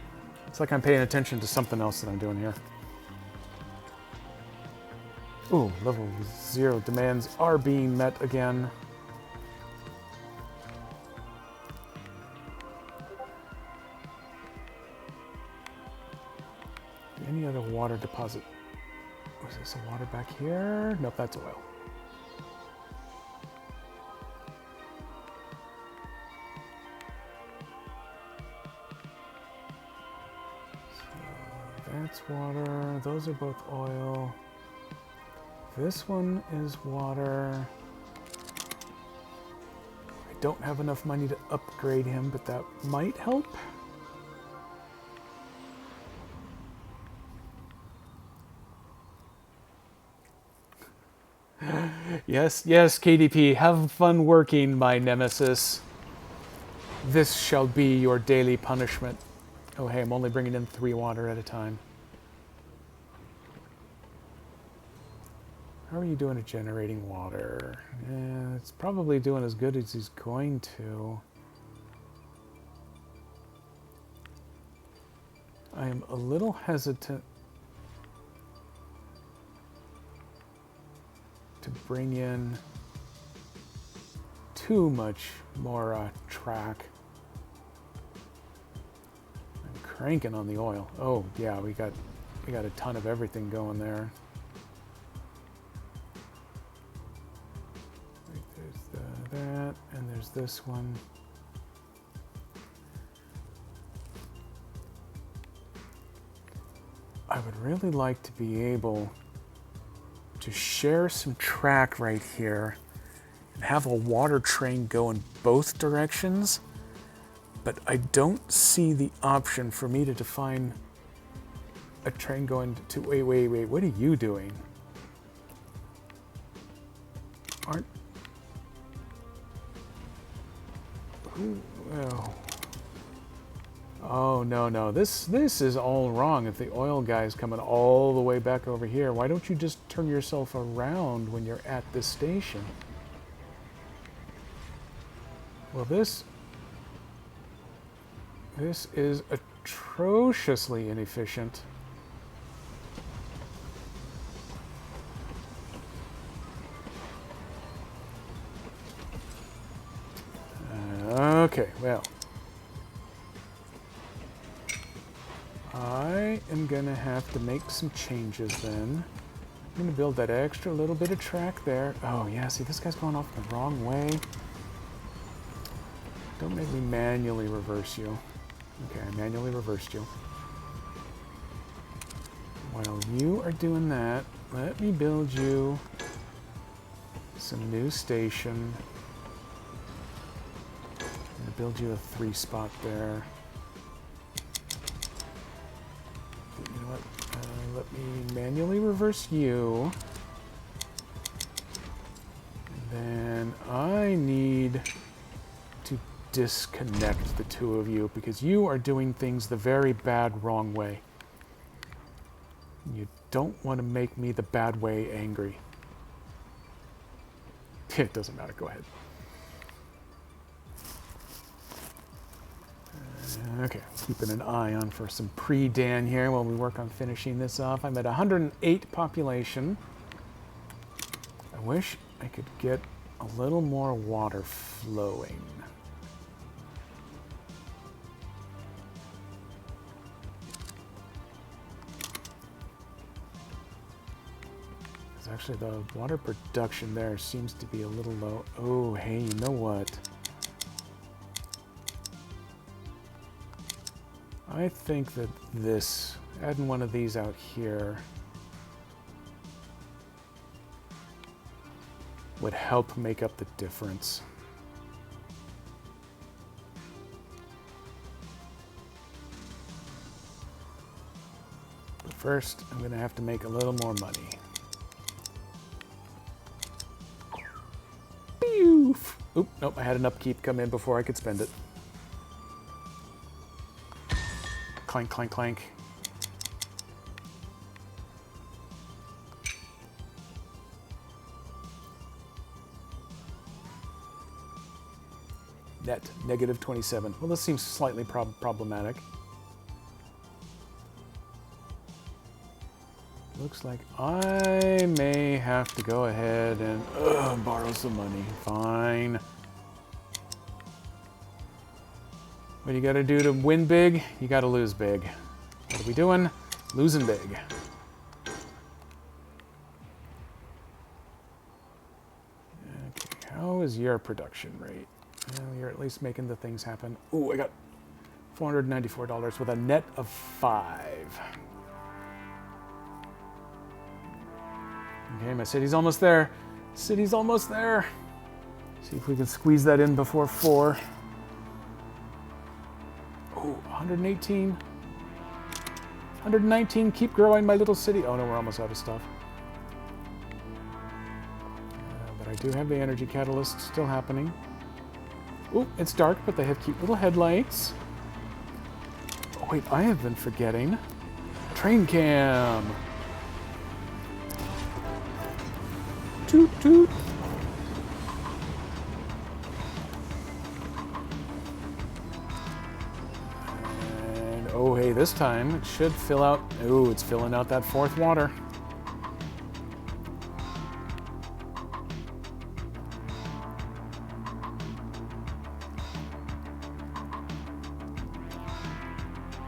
Speaker 1: It's like I'm paying attention to something else that I'm doing here. Ooh, level 0 demands are being met again. Any other water deposit? Was this a water back here? Nope, that's oil. So that's water. Those are both oil. This one is water. I don't have enough money to upgrade him, but that might help. Yes, yes, KDP, have fun working, my nemesis. This shall be your daily punishment. Oh, hey, I'm only bringing in 3 water at a time. How are you doing at generating water? It's probably doing as good as he's going to. I am a little hesitant to bring in too much more track. I'm cranking on the oil. Oh yeah, we got a ton of everything going there. There's that, and there's this one. I would really like to be able to share some track right here and have a water train go in both directions, but I don't see the option for me to define a train going to... Wait, what are you doing? Aren't... Who... Oh, no. This is all wrong. If the oil guy's coming all the way back over here, why don't you just turn yourself around when you're at this station? Well, this is atrociously inefficient. Okay, well. I am gonna have to make some changes then. I'm gonna build that extra little bit of track there. Oh yeah, see this guy's going off the wrong way. Don't make me manually reverse you. Okay, I manually reversed you. While you are doing that, let me build you some new station. I'm gonna build you a 3-spot there. You know what? Let me manually reverse you. And then I need to disconnect the two of you because you are doing things the very bad, wrong way. You don't want to make me the bad way angry. It doesn't matter. Go ahead. Okay, keeping an eye on for some pre-Dan here while we work on finishing this off. I'm at 108 population. I wish I could get a little more water flowing. Because actually the water production there seems to be a little low. Oh, hey, you know what? I think that this, adding one of these out here, would help make up the difference. But first, I'm going to have to make a little more money. Poof! Oop, nope, I had an upkeep come in before I could spend it. Clank, clank, clank. Net, negative 27. Well, this seems slightly problematic. Looks like I may have to go ahead and borrow some money. Fine. What do you got to do to win big? You got to lose big. What are we doing? Losing big. Okay, how is your production rate? Well, you're at least making the things happen. Ooh, I got $494 with a net of 5. Okay, my city's almost there. City's almost there. See if we can squeeze that in before 4. Oh, 118. 119. Keep growing, my little city. Oh no, we're almost out of stuff. But I do have the energy catalyst still happening. Oh, it's dark, but they have cute little headlights. Oh wait, I have been forgetting. Train cam. Toot toot. Oh, hey, this time it should fill out. Oh, it's filling out that 4th water.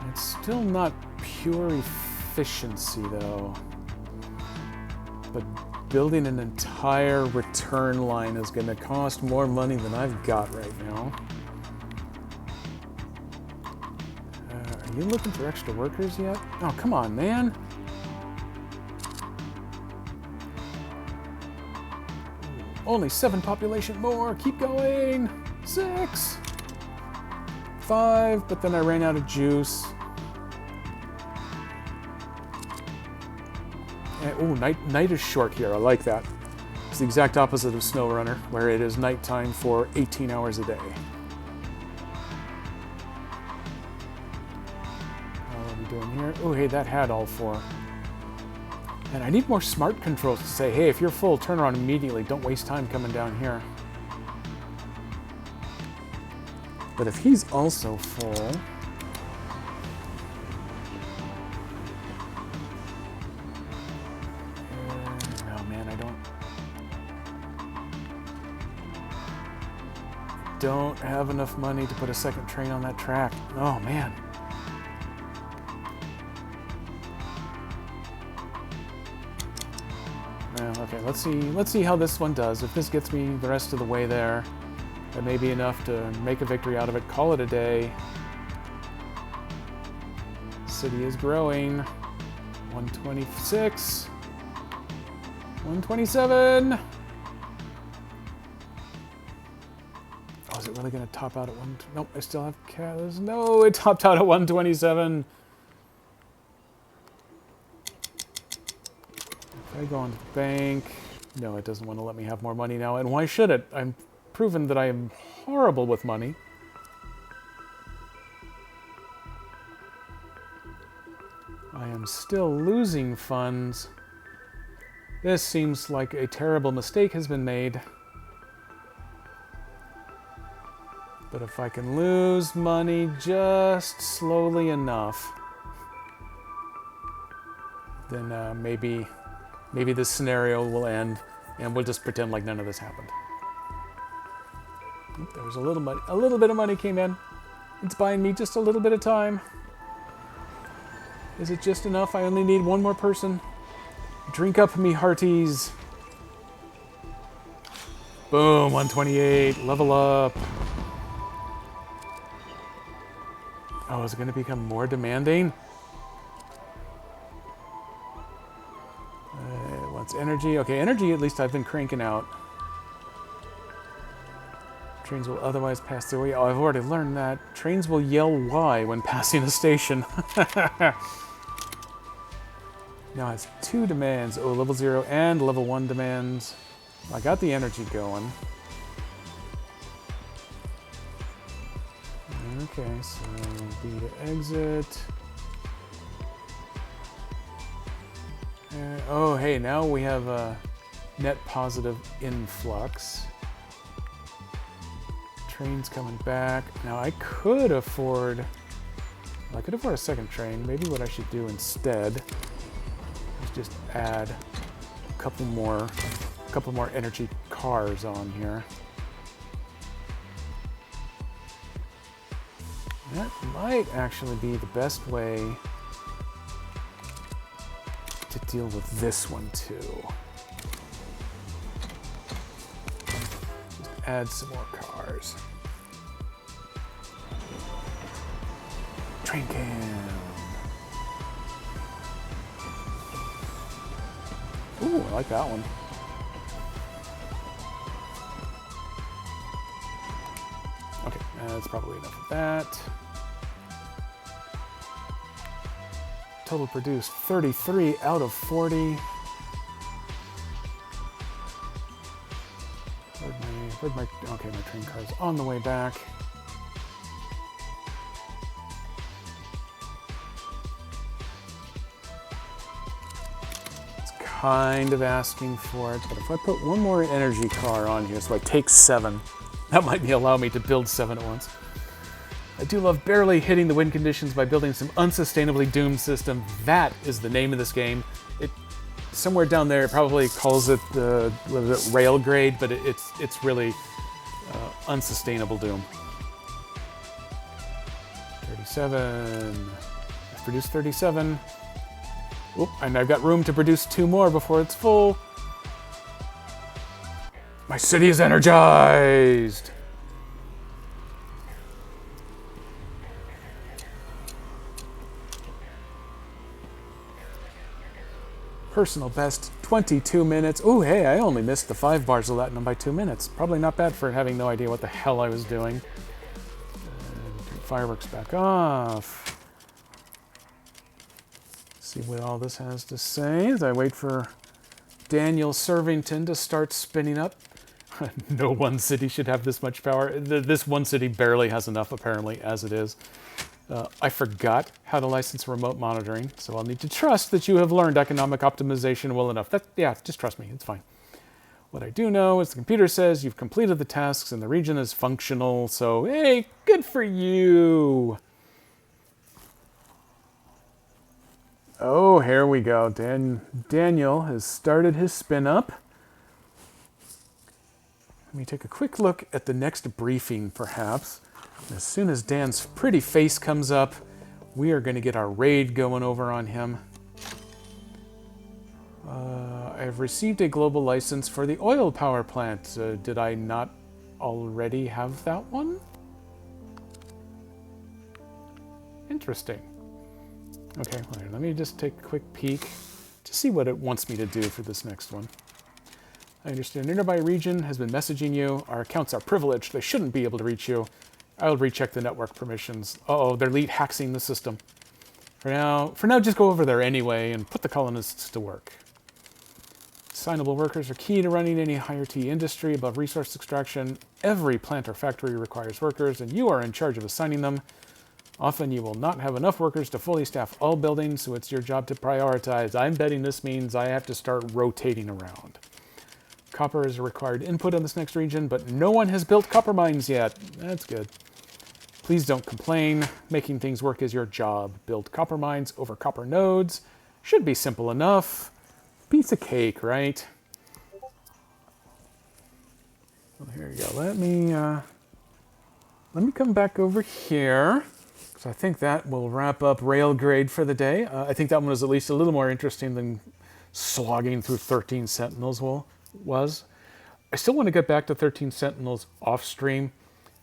Speaker 1: It's still not pure efficiency, though. But building an entire return line is going to cost more money than I've got right now. Are you looking for extra workers yet? Oh, come on, man. Only 7 population more. Keep going. 6. 5, but then I ran out of juice. Oh, night is short here. I like that. It's the exact opposite of SnowRunner, where it is nighttime for 18 hours a day. Doing here. Oh, hey, that had all 4. And I need more smart controls to say, hey, if you're full, turn around immediately. Don't waste time coming down here. But if he's also full... oh, man, I don't have enough money to put a second train on that track. Oh, man. Okay, let's see how this one does. If this gets me the rest of the way there, that may be enough to make a victory out of it. Call it a day. City is growing. 126. 127. Oh, is it really going to top out at 1? Nope, I still have cows. No, it topped out at 127. I go on to the bank. No, it doesn't want to let me have more money now. And why should it? I'm proven that I am horrible with money. I am still losing funds. This seems like a terrible mistake has been made. But if I can lose money just slowly enough, then maybe this scenario will end, and we'll just pretend like none of this happened. Oop, there was a little money, a little bit of money came in. It's buying me just a little bit of time. Is it just enough? I only need one more person. Drink up, me hearties. Boom, 128, level up. Oh, is it going to become more demanding? It wants energy. Okay, energy at least I've been cranking out. Trains will otherwise pass their way. Oh, I've already learned that. Trains will yell Y when passing a station. Now it's 2 demands. Oh, level 0 and level 1 demands. I got the energy going. Okay, so B to exit. Oh, hey, now we have a net positive influx. Train's coming back. Now I could afford a second train. Maybe what I should do instead is just add a couple more energy cars on here. That might actually be the best way to deal with this one too. Just add some more cars. Train cam. Ooh, I like that one. Okay, that's probably enough of that. Total produced 33 out of 40. Okay, my train car's on the way back. It's kind of asking for it, but if I put one more energy car on here, so I take 7, that might allow me to build 7 at once. I do love barely hitting the win conditions by building some unsustainably doomed system. That is the name of this game. It somewhere down there it probably calls it the Railgrade, but it's really unsustainable doom. 37. Let's produce 37. Oop, and I've got room to produce 2 more before it's full. My city is energized. Personal best, 22 minutes. Oh, hey, I only missed the 5 bars of Latinum by 2 minutes. Probably not bad for having no idea what the hell I was doing. Turn fireworks back off. See what all this has to say as I wait for Daniel Servington to start spinning up. No one city should have this much power. This one city barely has enough, apparently, as it is. I forgot how to license remote monitoring, so I'll need to trust that you have learned economic optimization well enough. Yeah, just trust me, it's fine. What I do know is the computer says you've completed the tasks and the region is functional, so hey, good for you. Oh, here we go. Daniel has started his spin up. Let me take a quick look at the next briefing, perhaps. As soon as Dan's pretty face comes up, we are going to get our raid going over on him. I've received a global license for the oil power plant. Did I not already have that one? Interesting. Okay, let me just take a quick peek to see what it wants me to do for this next one. I understand a nearby region has been messaging you. Our accounts are privileged. They shouldn't be able to reach you. I'll recheck the network permissions. Uh-oh, they're haxing the system. For now, just go over there anyway and put the colonists to work. Assignable workers are key to running any higher T industry above resource extraction. Every plant or factory requires workers, and you are in charge of assigning them. Often you will not have enough workers to fully staff all buildings, so it's your job to prioritize. I'm betting this means I have to start rotating around. Copper is a required input in this next region, but no one has built copper mines yet. That's good. Please don't complain. Making things work is your job. Build copper mines over copper nodes. Should be simple enough. Piece of cake, right? Well, here you go. Let me come back over here. So I think that will wrap up Railgrade for the day. I think that one was at least a little more interesting than slogging through 13 Sentinels was. I still want to get back to 13 Sentinels off stream,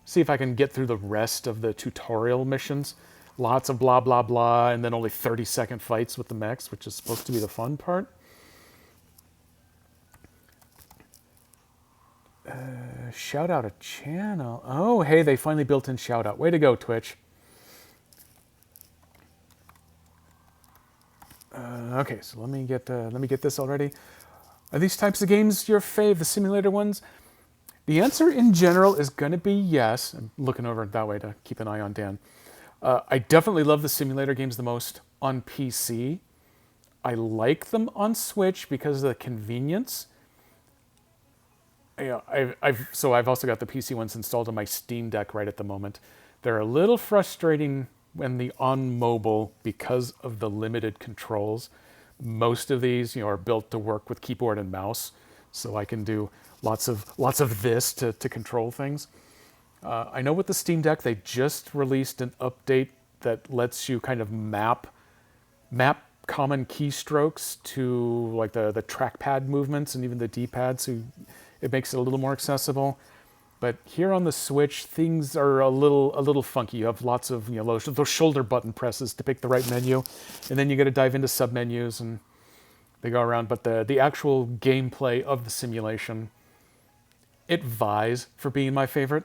Speaker 1: see if I can get through the rest of the tutorial missions. Lots of blah, blah, blah, and then only 30-second fights with the mechs, which is supposed to be the fun part. Shout out a channel. Oh, hey, they finally built in shout out. Way to go, Twitch. Okay, so let me get this already. Are these types of games your fave, the simulator ones? The answer in general is going to be yes. I'm looking over that way to keep an eye on Dan. I definitely love the simulator games the most on PC. I like them on Switch because of the convenience. I've also got the PC ones installed on my Steam Deck right at the moment. They're a little frustrating when on mobile because of the limited controls. Most of these, are built to work with keyboard and mouse, so I can do lots of this to control things. I know with the Steam Deck they just released an update that lets you kind of map common keystrokes to like the trackpad movements and even the D-pad, so it makes it a little more accessible. But here on the Switch, things are a little funky. You have lots of those shoulder button presses to pick the right menu, and then you got to dive into submenus and they go around. But the actual gameplay of the simulation, it vies for being my favorite.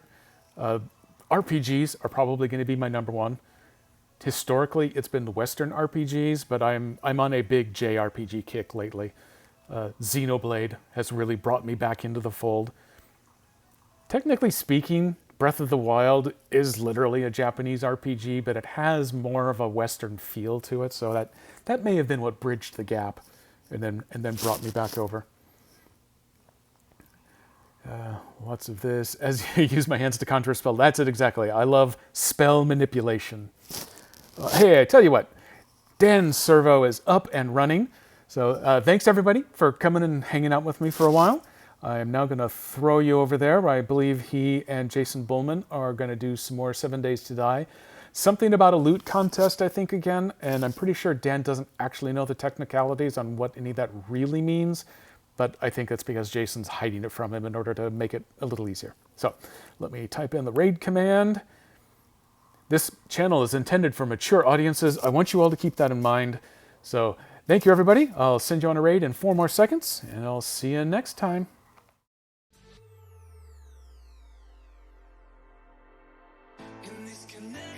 Speaker 1: RPGs are probably going to be my number one. Historically, it's been the Western RPGs, but I'm on a big JRPG kick lately. Xenoblade has really brought me back into the fold. Technically speaking, Breath of the Wild is literally a Japanese RPG, but it has more of a Western feel to it, so that may have been what bridged the gap and then brought me back over. Lots of this. As you use my hands to conjure a spell. That's it exactly. I love spell manipulation. Hey, I tell you what, Dan's servo is up and running. So thanks everybody for coming and hanging out with me for a while. I am now going to throw you over there where I believe he and Jason Bullman are going to do some more 7 Days to Die. Something about a loot contest, I think, again, and I'm pretty sure Dan doesn't actually know the technicalities on what any of that really means, but I think that's because Jason's hiding it from him in order to make it a little easier. So let me type in the raid command. This channel is intended for mature audiences. I want you all to keep that in mind. So thank you, everybody. I'll send you on a raid in 4 more seconds, and I'll see you next time.
Speaker 3: In this connection.